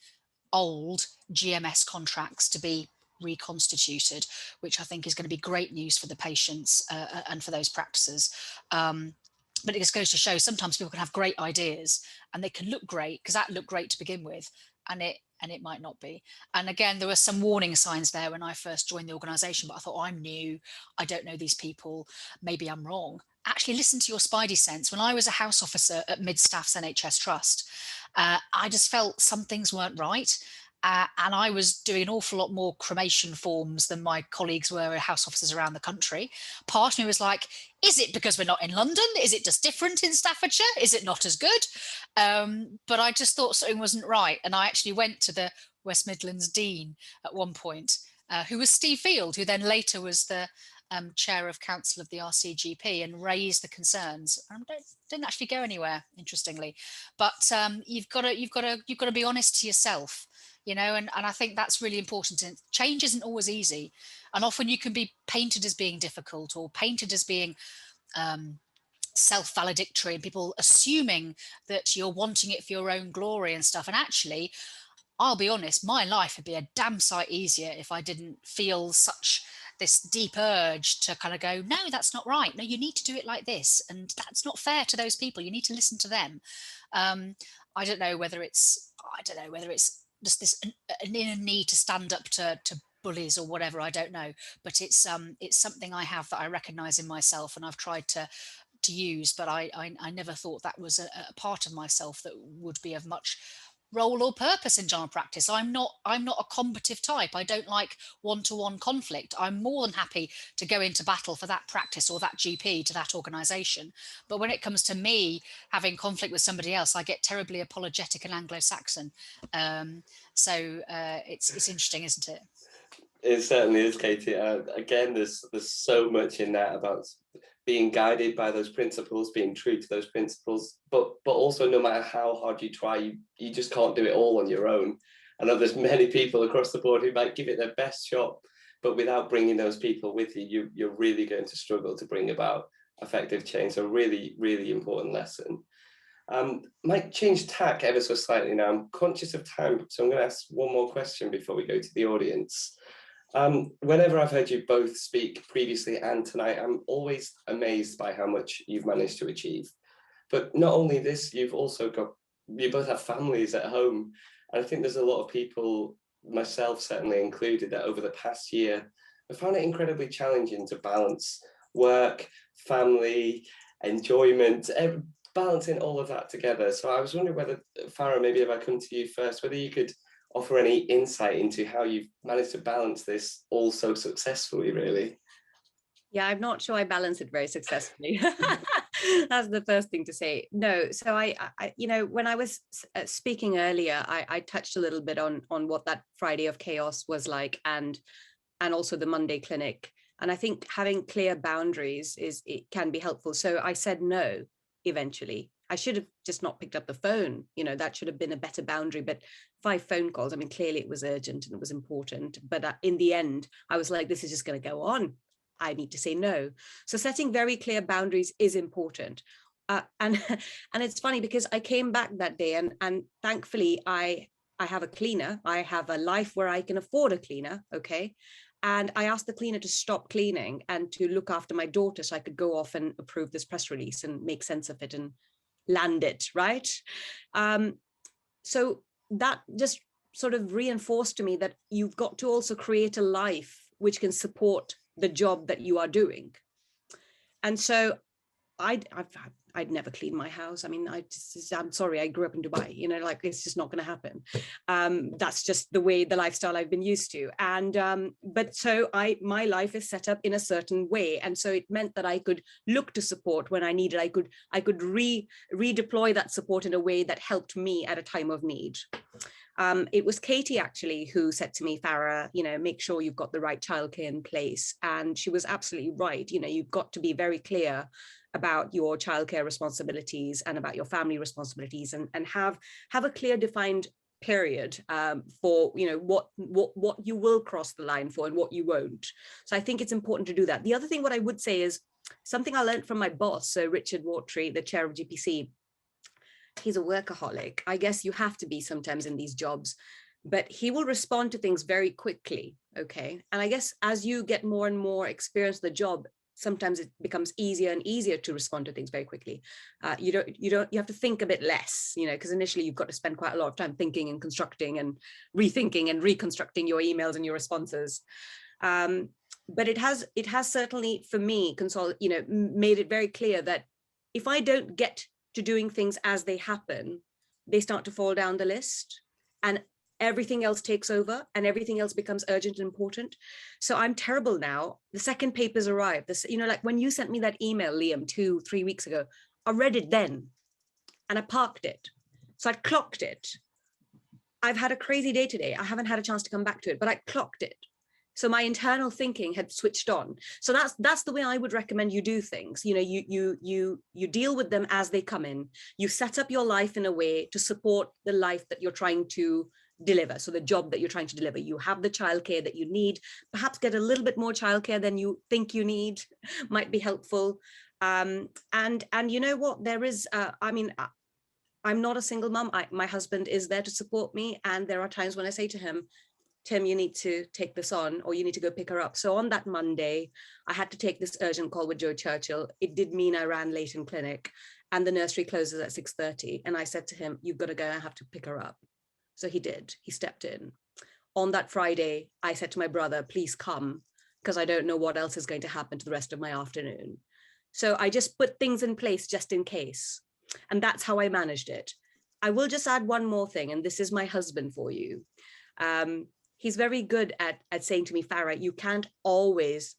old GMS contracts to be reconstituted, which I think is going to be great news for the patients and for those practices. But it just goes to show sometimes people can have great ideas and they can look great, because that looked great to begin with, and it might not be. And again, there were some warning signs there when I first joined the organisation, but I thought, oh, I'm new, I don't know these people, maybe I'm wrong. actually listen to your spidey sense. When I was a house officer at Mid-Staffs NHS Trust, I just felt some things weren't right. And I was doing an awful lot more cremation forms than my colleagues were house officers around the country. Part of me was like, is it because we're not in London? Is it just different in Staffordshire? Is it not as good? But I just thought something wasn't right. And I actually went to the West Midlands Dean at one point, who was Steve Field, who then later was the chair of council of the RCGP, and raised the concerns. Didn't actually go anywhere, interestingly. But you've got to be honest to yourself, you know, and I think that's really important. And change isn't always easy, and often you can be painted as being difficult or painted as being self-valedictory, and people assuming that you're wanting it for your own glory and stuff. And actually, I'll be honest, my life would be a damn sight easier if I didn't feel such this deep urge to kind of go, no, that's not right. No, you need to do it like this. And that's not fair to those people. You need to listen to them. I don't know whether it's just this an inner need to stand up to bullies or whatever. I don't know. But it's something I have that I recognize in myself, and I've tried to use, but I never thought that was a part of myself that would be of much role or purpose in general practice. I'm not a combative type. I don't like one-to-one conflict. I'm more than happy to go into battle for that practice or that GP to that organisation. But when it comes to me having conflict with somebody else, I get terribly apologetic and Anglo-Saxon. So it's interesting, isn't it? It certainly is, Katie. Again, there's so much in that about being guided by those principles, being true to those principles, but also no matter how hard you try, you just can't do it all on your own. I know there's many people across the board who might give it their best shot, but without bringing those people with you, you're really going to struggle to bring about effective change. So really, really important lesson. Might change tack ever so slightly now. I'm conscious of time, so I'm going to ask one more question before we go to the audience. Whenever I've heard you both speak previously and tonight, I'm always amazed by how much you've managed to achieve. But not only this, you both have families at home. And I think there's a lot of people, myself certainly included, that over the past year have found it incredibly challenging to balance work, family, enjoyment, balancing all of that together. So I was wondering whether, Farrah, maybe if I come to you first, whether you could offer any insight into how you've managed to balance this all so successfully, really. Yeah, I'm not sure I balance it very successfully. That's the first thing to say. No, so I you know, when I was speaking earlier, I touched a little bit on what that Friday of chaos was like, and also the Monday clinic. And I think having clear boundaries it can be helpful. So I said no eventually. I should have just not picked up the phone. You know, that should have been a better boundary. But 5 phone calls, I mean, clearly it was urgent and it was important. But in the end, I was like, this is just going to go on. I need to say no. So setting very clear boundaries is important. And it's funny because I came back that day and thankfully I have a cleaner. I have a life where I can afford a cleaner. Okay. And I asked the cleaner to stop cleaning and to look after my daughter so I could go off and approve this press release and make sense of it and land it, right? So that just sort of reinforced to me that you've got to also create a life which can support the job that you are doing. And so I'd never clean my house. I mean, I'm sorry, I grew up in Dubai, you know, like it's just not going to happen. That's just the way, the lifestyle I've been used to. And, but so my life is set up in a certain way. And so it meant that I could look to support when I needed. I could redeploy that support in a way that helped me at a time of need. It was Katie actually who said to me, Farrah, you know, make sure you've got the right childcare in place. And she was absolutely right. You know, you've got to be very clear about your childcare responsibilities and about your family responsibilities, and have a clear defined period for, you know, what you will cross the line for and what you won't. So I think it's important to do that. The other thing, what I would say is something I learned from my boss, so Richard Watry, the chair of GPC. He's a workaholic. I guess you have to be sometimes in these jobs, but he will respond to things very quickly. Okay. And I guess as you get more and more experience in the job, sometimes it becomes easier and easier to respond to things very quickly. You have to think a bit less, you know, because initially you've got to spend quite a lot of time thinking and constructing and rethinking and reconstructing your emails and your responses. but it has certainly, for me, made it very clear that if I don't get to doing things as they happen, they start to fall down the list, and everything else takes over, and everything else becomes urgent and important. So I'm terrible now. The second papers arrived. This, like when you sent me that email, Liam, 2-3 weeks ago, I read it then, and I parked it. So I clocked it. I've had a crazy day today. I haven't had a chance to come back to it, but I clocked it. So my internal thinking had switched on. So that's the way I would recommend you do things. You deal with them as they come in. You set up your life in a way to support the life that you're trying to deliver. So the job that you're trying to deliver, you have the childcare that you need. Perhaps get a little bit more childcare than you think you need might be helpful. And you know what? There is, I'm not a single mum. My husband is there to support me. And there are times when I say to him, Tim, you need to take this on, or you need to go pick her up. So on that Monday, I had to take this urgent call with Joe Churchill. It did mean I ran late in clinic, and the nursery closes at 6:30. And I said to him, you've got to go, I have to pick her up. So he did, he stepped in. On that Friday, I said to my brother, please come, because I don't know what else is going to happen to the rest of my afternoon. So I just put things in place just in case. And that's how I managed it. I will just add one more thing, and this is my husband for you. He's very good at saying to me, Farrah, you can't always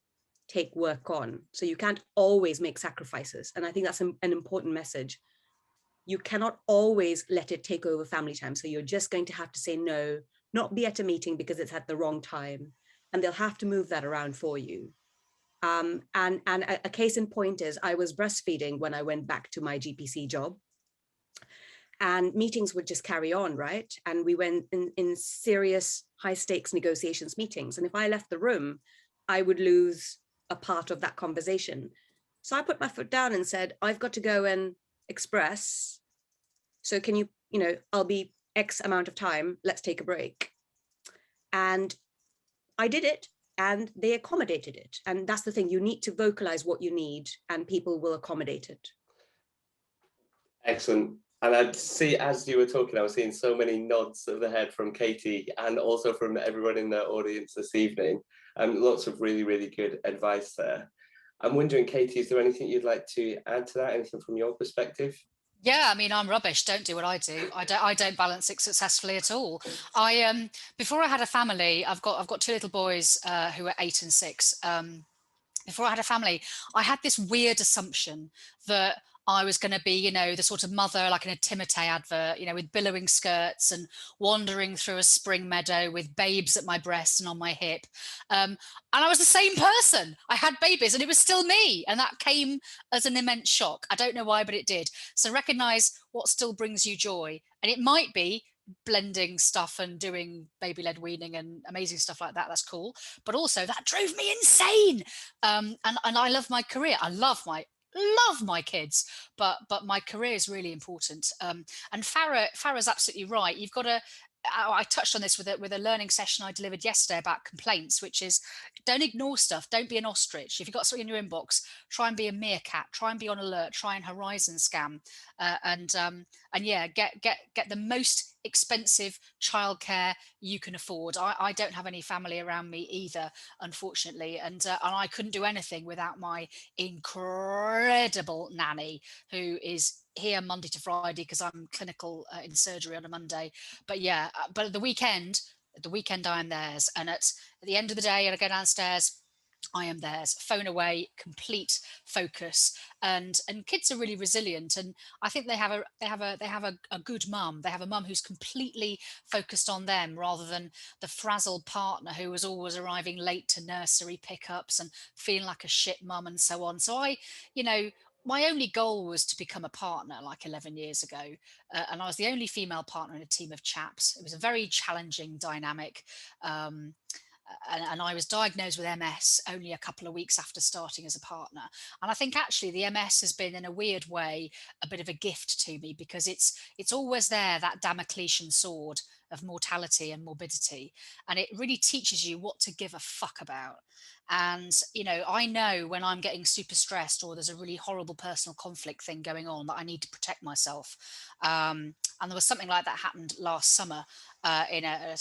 take work on. So you can't always make sacrifices. And I think that's an important message. You cannot always let it take over family time. So you're just going to have to say no, not be at a meeting because it's at the wrong time. And they'll have to move that around for you. And a case in point is I was breastfeeding when I went back to my GPC job. And meetings would just carry on, right? And we went in serious high stakes negotiations meetings. And if I left the room, I would lose a part of that conversation. So I put my foot down and said, I've got to go and express. So can you, I'll be X amount of time, let's take a break. And I did it, and they accommodated it. And that's the thing, you need to vocalize what you need, and people will accommodate it. Excellent. And I'd see, as you were talking, I was seeing so many nods of the head from Katie and also from everyone in the audience this evening. Lots of really, really good advice there. I'm wondering, Katie, is there anything you'd like to add to that? Anything from your perspective? Yeah, I mean, I'm rubbish. Don't do what I do. I don't balance it successfully at all. Before I had a family, I've got two little boys who are 8 and 6. Before I had a family, I had this weird assumption that I was going to be, the sort of mother like in a Timotei advert, with billowing skirts and wandering through a spring meadow with babes at my breast and on my hip. And I was the same person. I had babies and it was still me. And that came as an immense shock. I don't know why, but it did. So recognize what still brings you joy. And it might be blending stuff and doing baby-led weaning and amazing stuff like that. That's cool. But also that drove me insane. And I love my career. I love my kids, but my career is really important. And Farrah's absolutely right. You've got to. I touched on this with a learning session I delivered yesterday about complaints, which is don't ignore stuff. Don't be an ostrich. If you've got something in your inbox, try and be a meerkat. Try and be on alert. Try and horizon scan. And yeah, get the most expensive childcare you can afford. I don't have any family around me either, unfortunately, and I couldn't do anything without my incredible nanny, who is here Monday to Friday because I'm clinical in surgery on a Monday. But yeah, but at the weekend I am theirs, and at the end of the day, and I go downstairs, I am theirs. Phone away, complete focus, and kids are really resilient, and I think they have a good mum. They have a mum who's completely focused on them rather than the frazzled partner who was always arriving late to nursery pickups and feeling like a shit mum and so on. So my only goal was to become a partner like 11 years ago, and I was the only female partner in a team of chaps. It was a very challenging dynamic. And I was diagnosed with MS only a couple of weeks after starting as a partner. And I think actually the MS has been, in a weird way, a bit of a gift to me, because it's always there, that Damocletian sword of mortality and morbidity, and it really teaches you what to give a fuck about. And I know when I'm getting super stressed or there's a really horrible personal conflict thing going on that I need to protect myself. And there was something like that happened last summer in a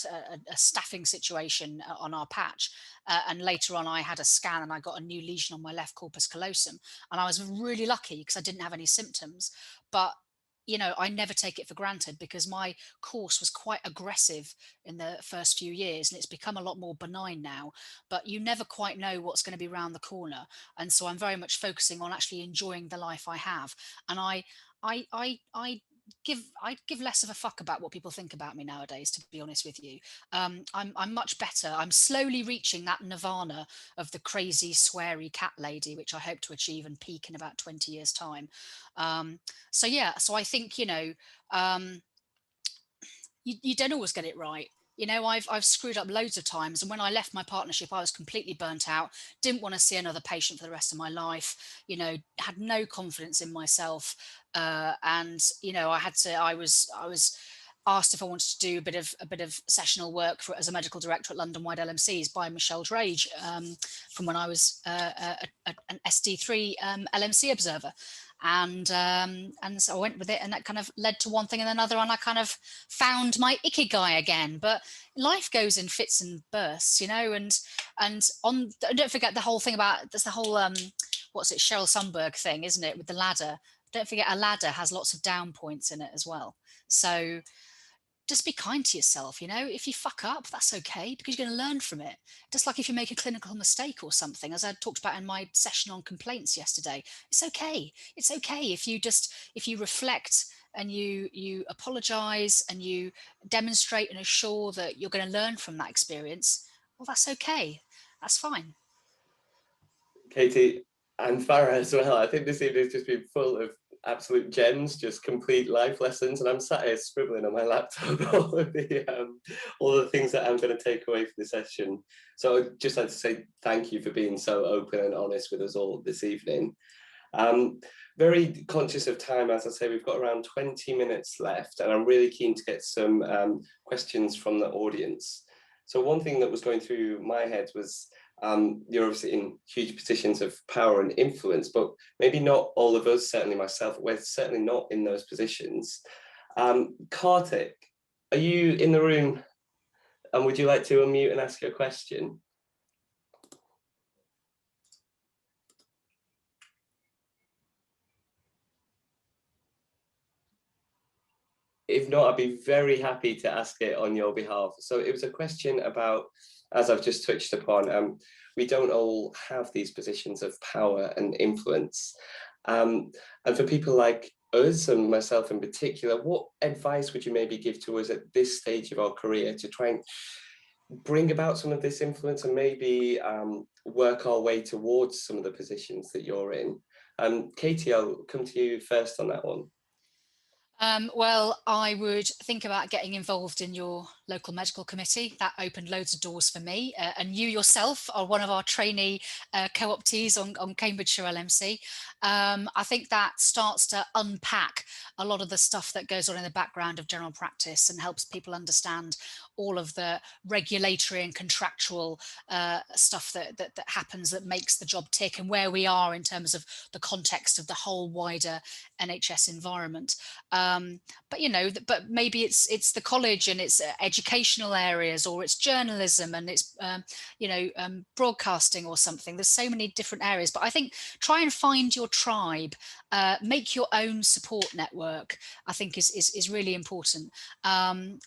staffing situation on our patch. And later on, I had a scan and I got a new lesion on my left corpus callosum. And I was really lucky because I didn't have any symptoms. But I never take it for granted because my course was quite aggressive in the first few years and it's become a lot more benign now, but you never quite know what's going to be around the corner. And so I'm very much focusing on actually enjoying the life I have. And I give less of a fuck about what people think about me nowadays, to be honest with you. I'm much better. I'm slowly reaching that nirvana of the crazy sweary cat lady, which I hope to achieve and peak in about 20 years time. So yeah, so I think you don't always get it right. I've screwed up loads of times, and when I left my partnership I was completely burnt out, didn't want to see another patient for the rest of my life, had no confidence in myself, and I was asked if I wanted to do a bit of sessional work as a medical director at London wide LMCs by Michelle Drage, from when I was an SD3 LMC observer. And so I went with it, and that kind of led to one thing and another, and I kind of found my ikigai again. But life goes in fits and bursts, and don't forget the whole thing about there's the whole what's it, Sheryl Sandberg thing, isn't it, with the ladder? Don't forget a ladder has lots of down points in it as well. So just be kind to yourself. If you fuck up, that's okay, because you're going to learn from it. Just like if you make a clinical mistake or something, as I talked about in my session on complaints yesterday, it's okay. It's okay if you reflect and you apologize and you demonstrate and assure that you're going to learn from that experience. Well, that's okay. That's fine. Katie and Farrah as well. I think this evening has just been full of absolute gems, just complete life lessons, and I'm sat here scribbling on my laptop all of the things that I'm going to take away from the session. So I'd just like to say thank you for being so open and honest with us all this evening. Very conscious of time, as I say, we've got around 20 minutes left, and I'm really keen to get some questions from the audience. So one thing that was going through my head was, you're obviously in huge positions of power and influence, but maybe not all of us, certainly myself, we're certainly not in those positions. Kartik, are you in the room, and would you like to unmute and ask your question? If not, I'd be very happy to ask it on your behalf. So it was a question about, as I've just touched upon, we don't all have these positions of power and influence. And for people like us, and myself in particular, what advice would you maybe give to us at this stage of our career to try and bring about some of this influence and maybe work our way towards some of the positions that you're in? Katie, I'll come to you first on that one. Well, I would think about getting involved in your local medical committee. That opened loads of doors for me. And you yourself are one of our trainee co-optees on Cambridgeshire LMC. I think that starts to unpack a lot of the stuff that goes on in the background of general practice and helps people understand all of the regulatory and contractual stuff that happens that makes the job tick, and where we are in terms of the context of the whole wider NHS environment. But maybe it's the college and it's educational areas, or it's journalism and it's broadcasting or something. There's so many different areas, but I think try and find your tribe, make your own support network. I think is really important, and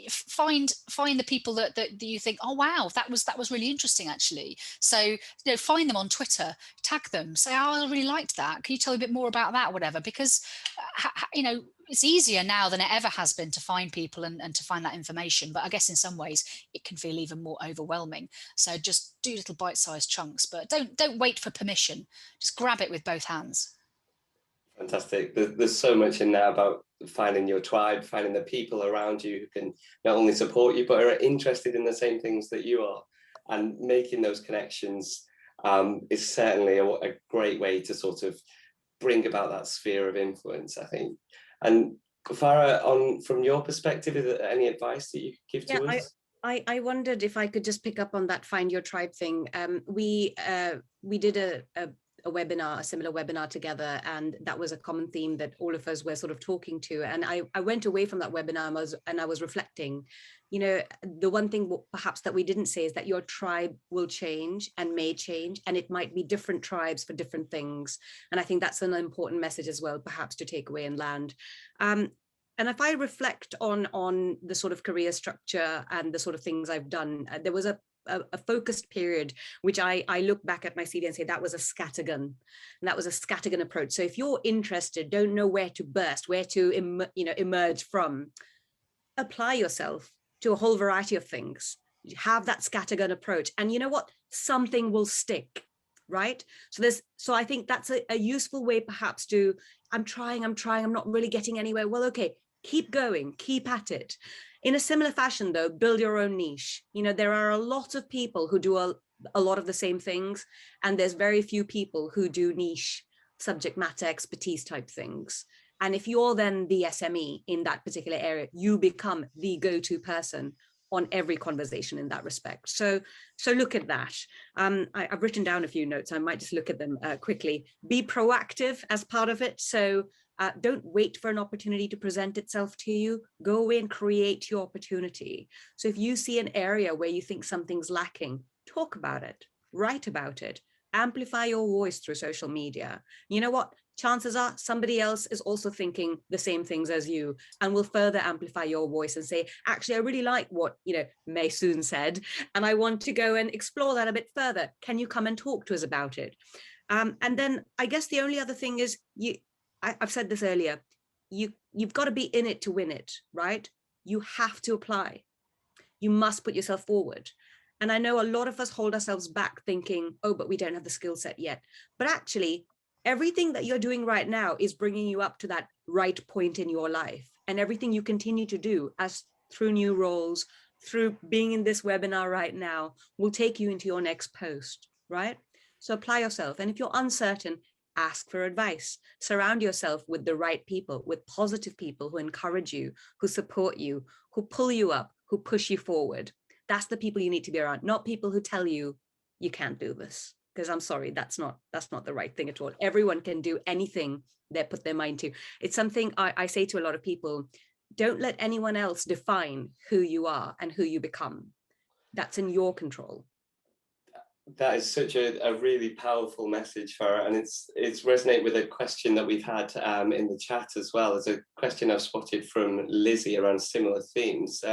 find the people that you think, oh wow, that was really interesting actually. So find them on Twitter, tag them, say, oh, I really liked that. Can you tell me a bit more about that, whatever? Because it's easier now than it ever has been to find people and to find that information. But I guess in some ways it can feel even more overwhelming. So just do little bite-sized chunks, but don't wait for permission. Just grab it with both hands. Fantastic. There's so much in there about finding your tribe, finding the people around you who can not only support you, but are interested in the same things that you are. And making those connections is certainly a great way to sort of bring about that sphere of influence, I think. And Farrah, from your perspective, is there any advice that you could give to us? I wondered if I could just pick up on that Find Your Tribe thing. We did a webinar, a similar webinar together, and that was a common theme that all of us were sort of talking to. And I went away from that webinar and I was reflecting, you know, the one thing perhaps that we didn't say is that your tribe will change and may change, and it might be different tribes for different things. And I think that's an important message as well, perhaps to take away and land. And if I reflect on the sort of career structure and the sort of things I've done, there was a focused period, which I look back at my CV and say that was a scattergun, and that was a scattergun approach. So if you're interested, don't know where to burst, where to emerge from, apply yourself to a whole variety of things. Have that scattergun approach, and you know what? Something will stick, right? So I think that's a useful way, perhaps, to I'm trying, I'm not really getting anywhere. Well, okay, keep going, keep at it. In a similar fashion, though, build your own niche. You know, there are a lot of people who do a lot of the same things, and there's very few people who do niche subject matter expertise type things. And if you're then the SME in that particular area, you become the go-to person on every conversation in that respect. So look at that. I've written down a few notes. I might just look at them quickly. Be proactive as part of it. So don't wait for an opportunity to present itself to you. Go away and create your opportunity. So if you see an area where you think something's lacking, talk about it, write about it, amplify your voice through social media. You know what? Chances are somebody else is also thinking the same things as you, and will further amplify your voice and say, actually, I really like what, Maysoon said, and I want to go and explore that a bit further. Can you come and talk to us about it? And then I guess the only other thing is, I've said this earlier, you've got to be in it to win it, right? You have to apply. You must put yourself forward. And I know a lot of us hold ourselves back thinking, oh, but we don't have the skill set yet. But actually, everything that you're doing right now is bringing you up to that right point in your life. And everything you continue to do as through new roles, through being in this webinar right now, will take you into your next post, right? So apply yourself. And if you're uncertain, ask for advice. Surround yourself with the right people, with positive people who encourage you, who support you, who pull you up, who push you forward. That's the people you need to be around, not people who tell you you can't do this. Because I'm sorry, that's not the right thing at all. Everyone can do anything they put their mind to. It's something I say to a lot of people, don't let anyone else define who you are and who you become. That's in your control. That is such a really powerful message, Farrah, and it's resonate with a question that we've had in the chat as well. As a question I've spotted from Lizzie around similar themes.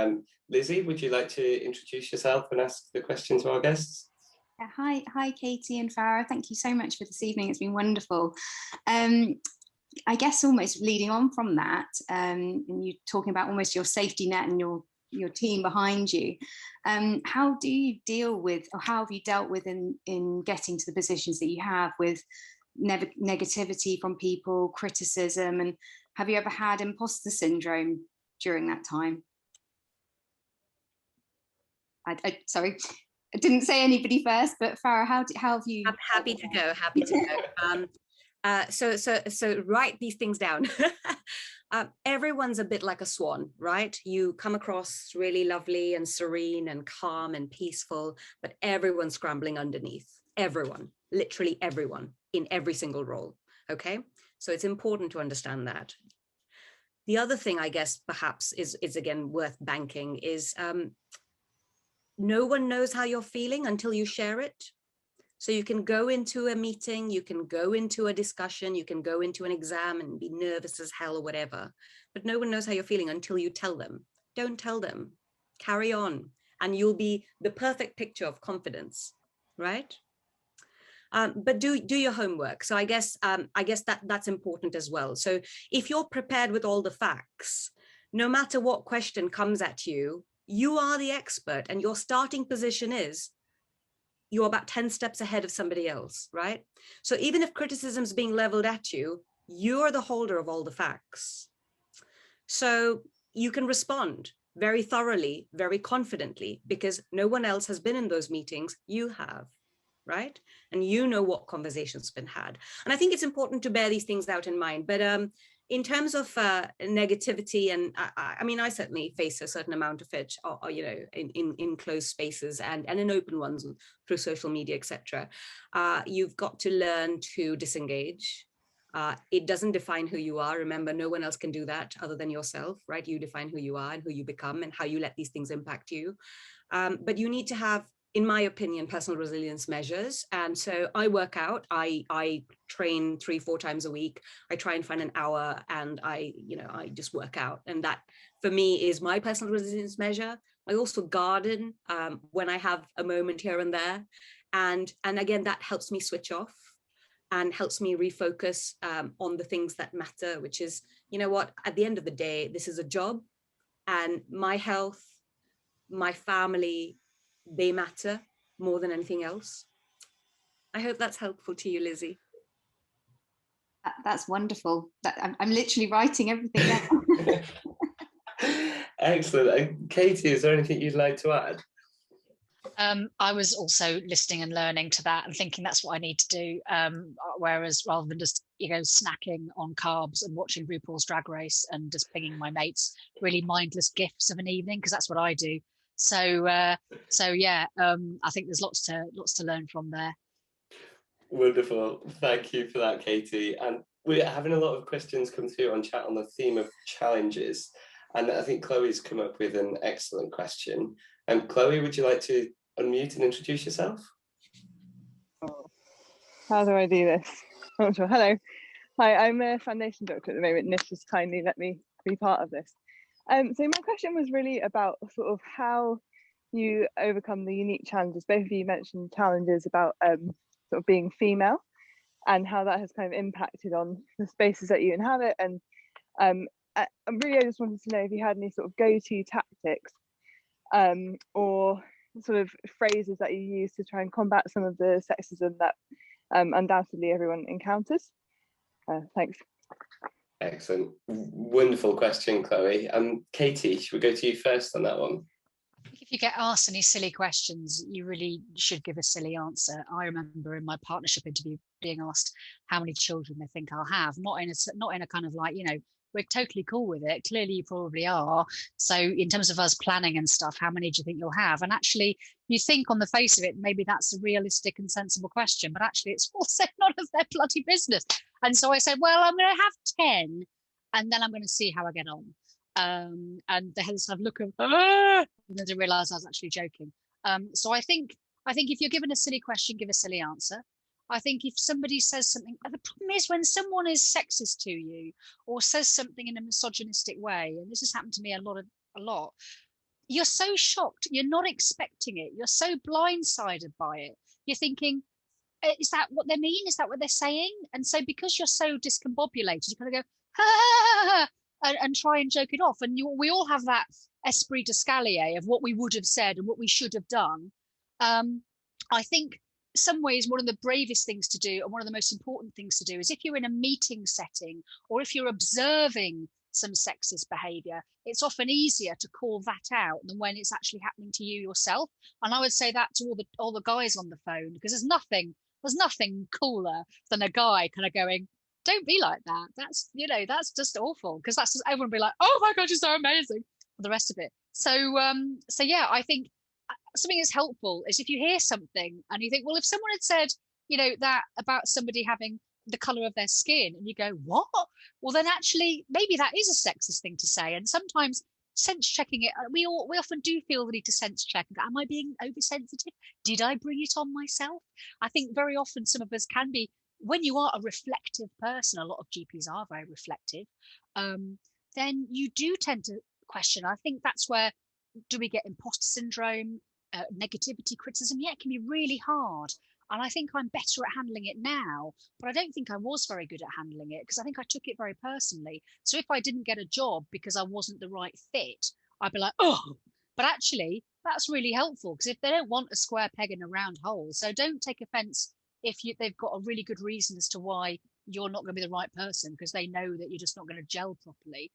Lizzie, would you like to introduce yourself and ask the question to our guests? Hi, Katie and Farrah. Thank you so much for this evening. It's been wonderful. I guess almost leading on from that, and you talking about almost your safety net and your team behind you. How do you deal with, or how have you dealt with in getting to the positions that you have with negativity from people, criticism, and have you ever had imposter syndrome during that time? Sorry, I didn't say anybody first, but Farrah, how have you? I'm happy to go. So write these things down. Everyone's a bit like a swan, right? You come across really lovely and serene and calm and peaceful, but everyone's scrambling underneath. Everyone, literally everyone, in every single role. Okay, so it's important to understand that. The other thing, I guess, perhaps is again worth banking is no one knows how you're feeling until you share it. So you can go into a meeting, you can go into a discussion, you can go into an exam and be nervous as hell or whatever, but no one knows how you're feeling until you tell them. Don't tell them, carry on, and you'll be the perfect picture of confidence, right? But do your homework. So I guess that's important as well. So if you're prepared with all the facts, no matter what question comes at you, you are the expert, and your starting position is you're about 10 steps ahead of somebody else, right? So even if criticism is being leveled at you, you're the holder of all the facts. So you can respond very thoroughly, very confidently, because no one else has been in those meetings. You have, right? And you know what conversations have been had. And I think it's important to bear these things out in mind. But in terms of negativity, and I mean, I certainly face a certain amount of it, or, you know, in closed spaces and in open ones through social media, etc. You've got to learn to disengage. It doesn't define who you are. Remember, no one else can do that other than yourself, right? You define who you are and who you become and how you let these things impact you. But you need to have, in my opinion, personal resilience measures. And so I work out, I train 3-4 times a week. I try and find an hour and I just work out. And that for me is my personal resilience measure. I also garden when I have a moment here and there. And again, that helps me switch off and helps me refocus on the things that matter, which is, you know what, at the end of the day, this is a job and my health, my family, they matter more than anything else. I hope that's helpful to you, Lizzie. That's wonderful. I'm literally writing everything down. Excellent. Katie, is there anything you'd like to add? I was also listening and learning to that and thinking that's what I need to do. Whereas rather than just, you know, snacking on carbs and watching RuPaul's Drag Race and just pinging my mates really mindless gifts of an evening, because that's what I do. So yeah, I think there's lots to learn from there. Wonderful. Thank you for that, Katie. And we're having a lot of questions come through on chat on the theme of challenges. And I think Chloe's come up with an excellent question. And Chloe, would you like to unmute and introduce yourself? Oh, how do I do this? I'm not sure. Hello. Hi, I'm a foundation doctor at the moment. Nish has kindly let me be part of this. So my question was really about sort of how you overcome the unique challenges. Both of you mentioned challenges about sort of being female and how that has kind of impacted on the spaces that you inhabit. And I just wanted to know if you had any sort of go-to tactics or sort of phrases that you use to try and combat some of the sexism that undoubtedly everyone encounters. Thanks. Excellent. Wonderful question, Chloe. Katie, should we go to you first on that one? If you get asked any silly questions, you really should give a silly answer. I remember in my partnership interview being asked how many children they think I'll have, not in a kind of like, you know, we're totally cool with it. Clearly you probably are. So in terms of us planning and stuff, how many do you think you'll have? And actually you think on the face of it, maybe that's a realistic and sensible question, but actually it's also none of their bloody business. And so I said, well, I'm going to have 10 and then I'm going to see how I get on. And they had this kind of look of, and then they realised I was actually joking. So I think if you're given a silly question, give a silly answer. I think if somebody says something, the problem is when someone is sexist to you or says something in a misogynistic way, and this has happened to me a lot, you're so shocked, you're not expecting it, you're so blindsided by it. You're thinking, is that what they mean? Is that what they're saying? And so because you're so discombobulated, you kind of go, ha, and try and joke it off. And we all have that esprit d'escalier of what we would have said and what we should have done. I think some ways one of the bravest things to do and one of the most important things to do is if you're in a meeting setting or if you're observing some sexist behavior, it's often easier to call that out than when it's actually happening to you yourself. And I would say that to all the guys on the phone, because there's nothing cooler than a guy kind of going, don't be like that. That's, you know, that's just awful, because that's just everyone will be like, oh my God, you're so amazing, for the rest of it. So yeah, I think something that's helpful is if you hear something and you think, well, if someone had said, you know, that about somebody having the color of their skin, and you go, what? Well, then actually, maybe that is a sexist thing to say. And sometimes sense checking it, we often do feel the need to sense check. Am I being oversensitive? Did I bring it on myself? I think very often some of us can be, when you are a reflective person, a lot of GPs are very reflective, then you do tend to question. I think that's where, do we get imposter syndrome, negativity, criticism? Yeah, it can be really hard. And I think I'm better at handling it now, but I don't think I was very good at handling it because I think I took it very personally. So if I didn't get a job because I wasn't the right fit, I'd be like, oh, but actually that's really helpful, because if they don't want a square peg in a round hole, so don't take offense if they've got a really good reason as to why you're not going to be the right person, because they know that you're just not going to gel properly.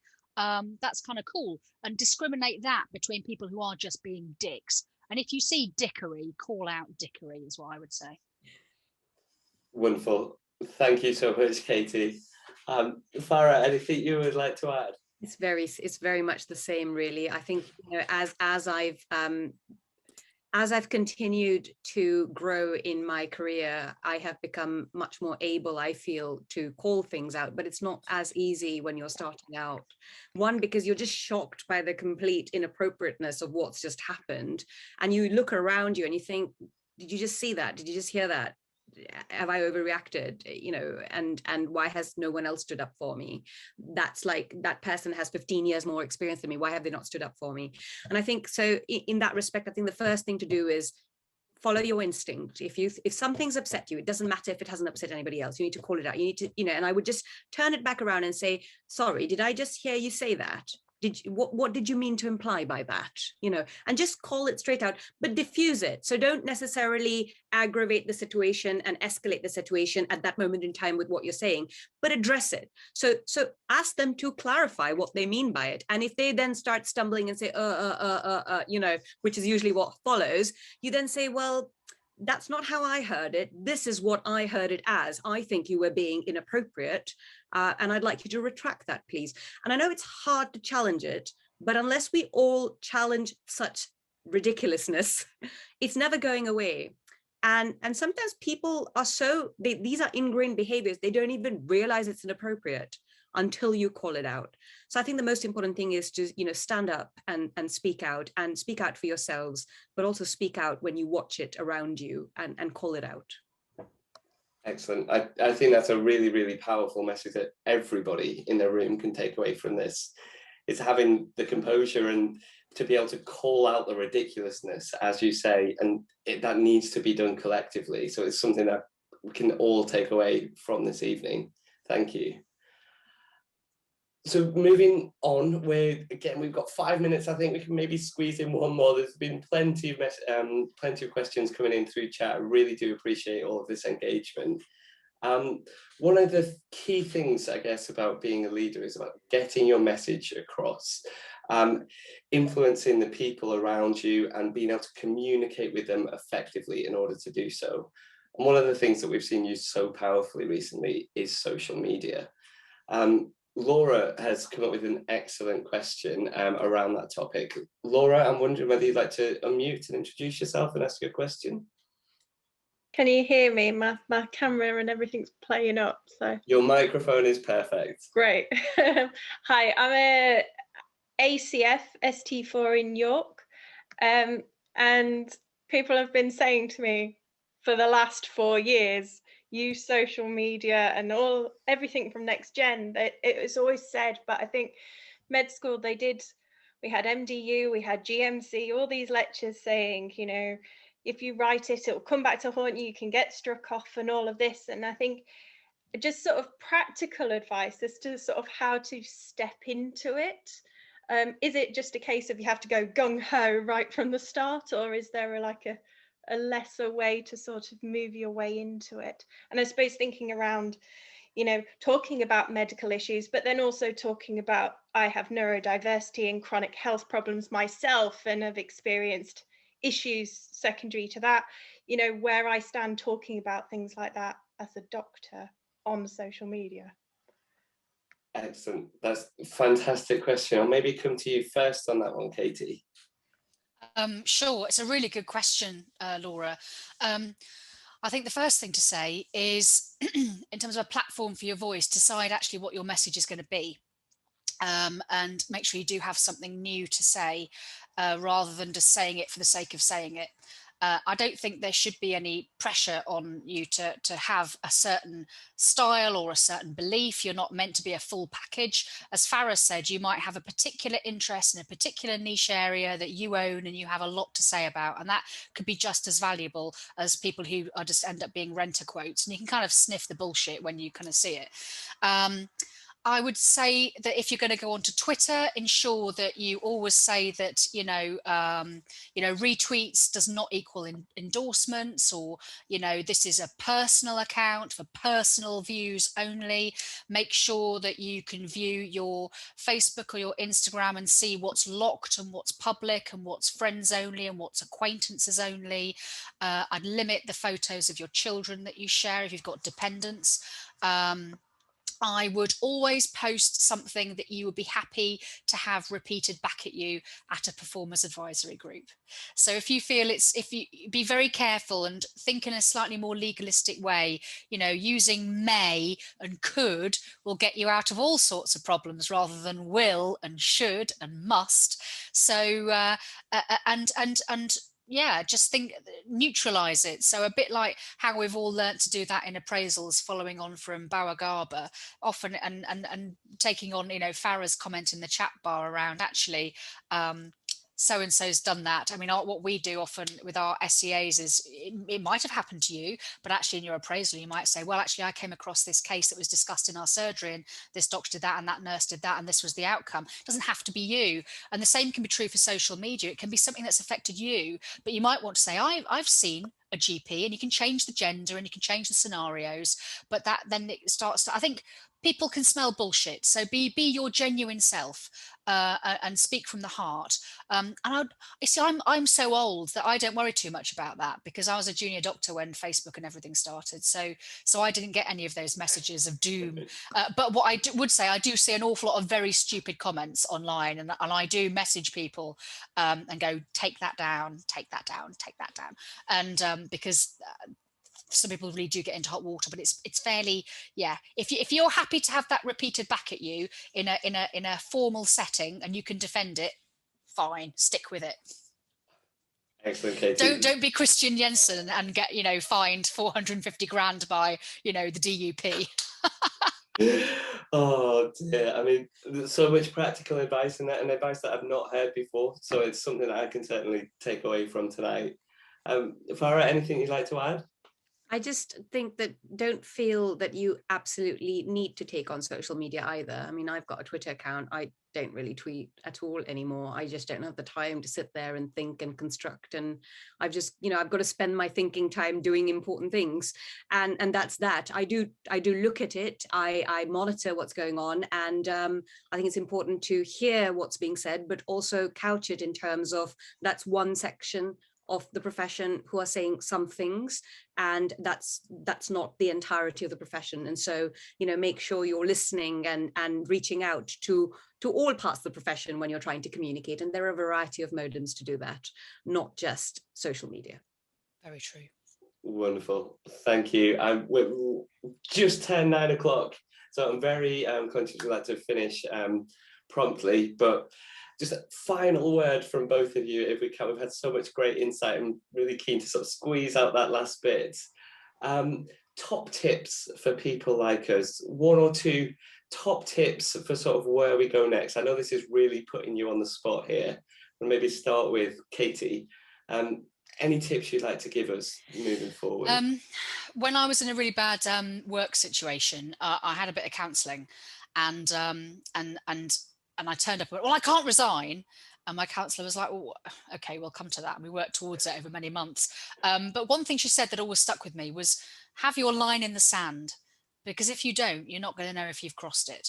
That's kind of cool. And discriminate that between people who are just being dicks. And if you see dickery, call out dickery is what I would say. Wonderful. Thank you so much, Katie. Farrah, anything you would like to add? It's very much the same, really. I think, you know, as I've continued to grow in my career, I have become much more able, I feel, to call things out, but it's not as easy when you're starting out. One, because you're just shocked by the complete inappropriateness of what's just happened. And you look around you and you think, did you just see that? Did you just hear that? Have I overreacted? You know, and why has no one else stood up for me? That's like, that person has 15 years more experience than me. Why have they not stood up for me? And I think so in that respect, I think the first thing to do is follow your instinct. If something's upset you, it doesn't matter if it hasn't upset anybody else, you need to call it out. You need to, you know, and I would just turn it back around and say, sorry, did I just hear you say that? What did you mean to imply by that? You know, and just call it straight out, but diffuse it. So don't necessarily aggravate the situation and escalate the situation at that moment in time with what you're saying, but address it. So ask them to clarify what they mean by it. And if they then start stumbling and say, you know, which is usually what follows, you then say, well, that's not how I heard it. This is what I heard it as. I think you were being inappropriate. And I'd like you to retract that, please. And I know it's hard to challenge it, but unless we all challenge such ridiculousness, it's never going away. And sometimes people are these are ingrained behaviors. They don't even realize it's inappropriate until you call it out. So I think the most important thing is to, you know, stand up and speak out for yourselves, but also speak out when you watch it around you and call it out. Excellent. I think that's a really, really powerful message that everybody in their room can take away from this. It's having the composure and to be able to call out the ridiculousness, as you say, and that needs to be done collectively. So it's something that we can all take away from this evening. Thank you. So moving on, we've got 5 minutes. I think we can maybe squeeze in one more. There's been plenty of questions coming in through chat. I really do appreciate all of this engagement. One of the key things, I guess, about being a leader is about getting your message across, influencing the people around you and being able to communicate with them effectively in order to do so. And one of the things that we've seen used so powerfully recently is social media. Laura has come up with an excellent question around that topic. Laura, I'm wondering whether you'd like to unmute and introduce yourself and ask your question. Can you hear me? My camera and everything's playing up. So your microphone is perfect. Great. Hi, I'm a ACF ST4 in York, and people have been saying to me for the last 4 years, use social media and everything from Next Gen. It was always said, but I think med school we had MDU, we had GMC, all these lectures saying, you know, if you write it, it'll come back to haunt you, you can get struck off and all of this. And I think just sort of practical advice as to sort of how to step into it. Is it just a case of you have to go gung-ho right from the start, or is there a lesser way to sort of move your way into it? And I suppose thinking around, you know, talking about medical issues, but then also talking about, I have neurodiversity and chronic health problems myself and have experienced issues secondary to that, you know, where I stand talking about things like that as a doctor on social media. Excellent. That's a fantastic question. I'll maybe come to you first on that one, Katie. Sure, it's a really good question, Laura. I think the first thing to say is, in terms of a platform for your voice, decide actually what your message is going to be, and make sure you do have something new to say, rather than just saying it for the sake of saying it. I don't think there should be any pressure on you to have a certain style or a certain belief. You're not meant to be a full package. As Farrah said, you might have a particular interest in a particular niche area that you own and you have a lot to say about, and that could be just as valuable as people who are just end up being renter quotes, and you can kind of sniff the bullshit when you kind of see it. I would say that if you're going to go onto Twitter, ensure that you always say that, retweets does not equal endorsements, or, this is a personal account for personal views only. Make sure that you can view your Facebook or your Instagram and see what's locked and what's public and what's friends only and what's acquaintances only. I'd limit the photos of your children that you share if you've got dependents. I would always post something that you would be happy to have repeated back at you at a performers advisory group. So if you feel if you be very careful and think in a slightly more legalistic way, you know, using may and could will get you out of all sorts of problems rather than will and should and must. So and yeah, just think, neutralize it. So a bit like how we've all learnt to do that in appraisals, following on from Bauer-Garber, often and taking on, you know, Farrah's comment in the chat bar around actually so and so's done that. I mean, what we do often with our SEAs is it might have happened to you, but actually in your appraisal you might say, well, actually I came across this case that was discussed in our surgery and this doctor did that and that nurse did that and this was the outcome. It doesn't have to be you. And the same can be true for social media. It can be something that's affected you, but you might want to say, I've seen a GP, and you can change the gender and you can change the scenarios, but that then it starts to, I think people can smell bullshit. So be your genuine self and speak from the heart. And I'm so old that I don't worry too much about that because I was a junior doctor when Facebook and everything started. So I didn't get any of those messages of doom. But what I would say, I do see an awful lot of very stupid comments online, and I do message people and go, take that down, take that down, take that down. And because some people really do get into hot water, but it's fairly, yeah, if you're happy to have that repeated back at you in a formal setting and you can defend it, fine, stick with it. Excellent, Katie. Don't be Christian Jensen and get, you know, fined 450 grand by, you know, the DUP. Oh dear, I mean, there's so much practical advice in that, and advice that I've not heard before, so it's something that I can certainly take away from tonight. Farrah, anything you'd like to add? I just think that don't feel that you absolutely need to take on social media either. I mean, I've got a Twitter account. I don't really tweet at all anymore. I just don't have the time to sit there and think and construct. And I've just, you know, I've got to spend my thinking time doing important things. And that's that. I do look at it. I monitor what's going on. And I think it's important to hear what's being said, but also couch it in terms of that's one section of the profession who are saying some things, and that's not the entirety of the profession. And so, you know, make sure you're listening and reaching out to all parts of the profession when you're trying to communicate. And there are a variety of modems to do that, not just social media. Very true. Wonderful, thank you. We're just turned 9 o'clock, so I'm very conscious we'd like to finish promptly, but just a final word from both of you, if we can. We've had so much great insight. I'm really keen to sort of squeeze out that last bit. Top tips for people like us, 1 or 2 top tips for sort of where we go next. I know this is really putting you on the spot here, and maybe start with Katie. Any tips you'd like to give us moving forward? When I was in a really bad work situation, I had a bit of counselling, and I turned up and went, well, I can't resign. And my counsellor was like, oh, okay, we'll come to that. And we worked towards it over many months. But one thing she said that always stuck with me was have your line in the sand, because if you don't, you're not going to know if you've crossed it.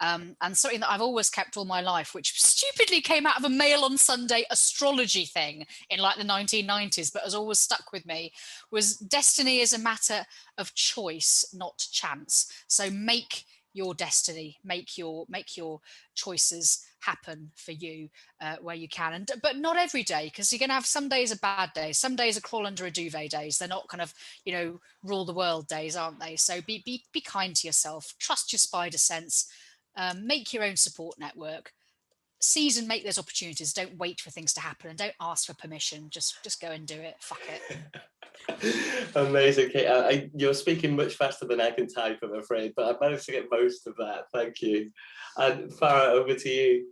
And something that I've always kept all my life, which stupidly came out of a Mail on Sunday astrology thing in like the 1990s, but has always stuck with me, was destiny is a matter of choice, not chance. So make your destiny, make your choices happen for you where you can, but not every day, because you're going to have some days are bad days, some days are crawl under a duvet days. They're not kind of, you know, rule the world days, aren't they? So be kind to yourself, trust your spider sense, make your own support network, seize and make those opportunities. Don't wait for things to happen, and don't ask for permission. Just go and do it. Fuck it. Amazing, Kate. You're speaking much faster than I can type, I'm afraid, but I've managed to get most of that. Thank you. And Farrah, over to you.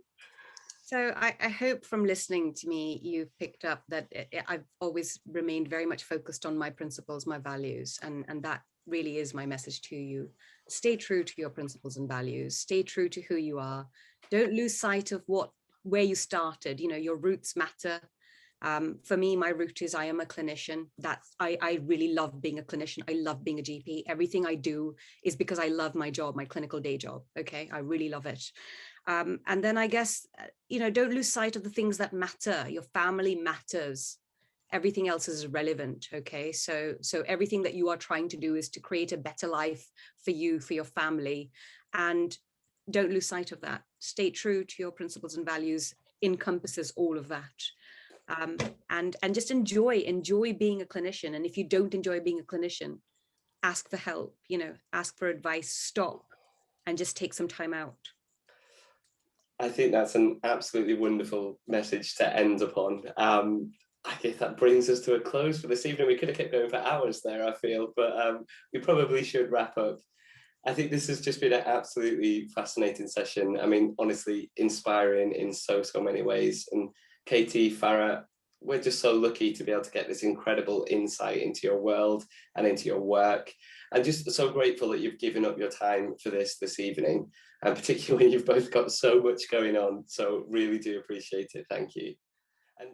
So I hope from listening to me, you've picked up that I've always remained very much focused on my principles, my values, and that really is my message to you. Stay true to your principles and values. Stay true to who you are. Don't lose sight of where you started. You know, your roots matter. For me, my root is I am a clinician. I really love being a clinician. I love being a GP. Everything I do is because I love my job, my clinical day job. Okay, I really love it. And then I guess, you know, don't lose sight of the things that matter. Your family matters. everything else is irrelevant. Okay, so everything that you are trying to do is to create a better life for you, for your family, and don't lose sight of that. Stay true to your principles and values encompasses all of that. And just enjoy being a clinician. And if you don't enjoy being a clinician, ask for help, ask for advice, stop and just take some time out. I think that's an absolutely wonderful message to end upon. I guess that brings us to a close for this evening. We could have kept going for hours there, I feel, but we probably should wrap up. I think this has just been an absolutely fascinating session. I mean, honestly, inspiring in so many ways. And Katie, Farrah, we're just so lucky to be able to get this incredible insight into your world and into your work. And just so grateful that you've given up your time for this evening, and particularly when you've both got so much going on. So really do appreciate it. Thank you. And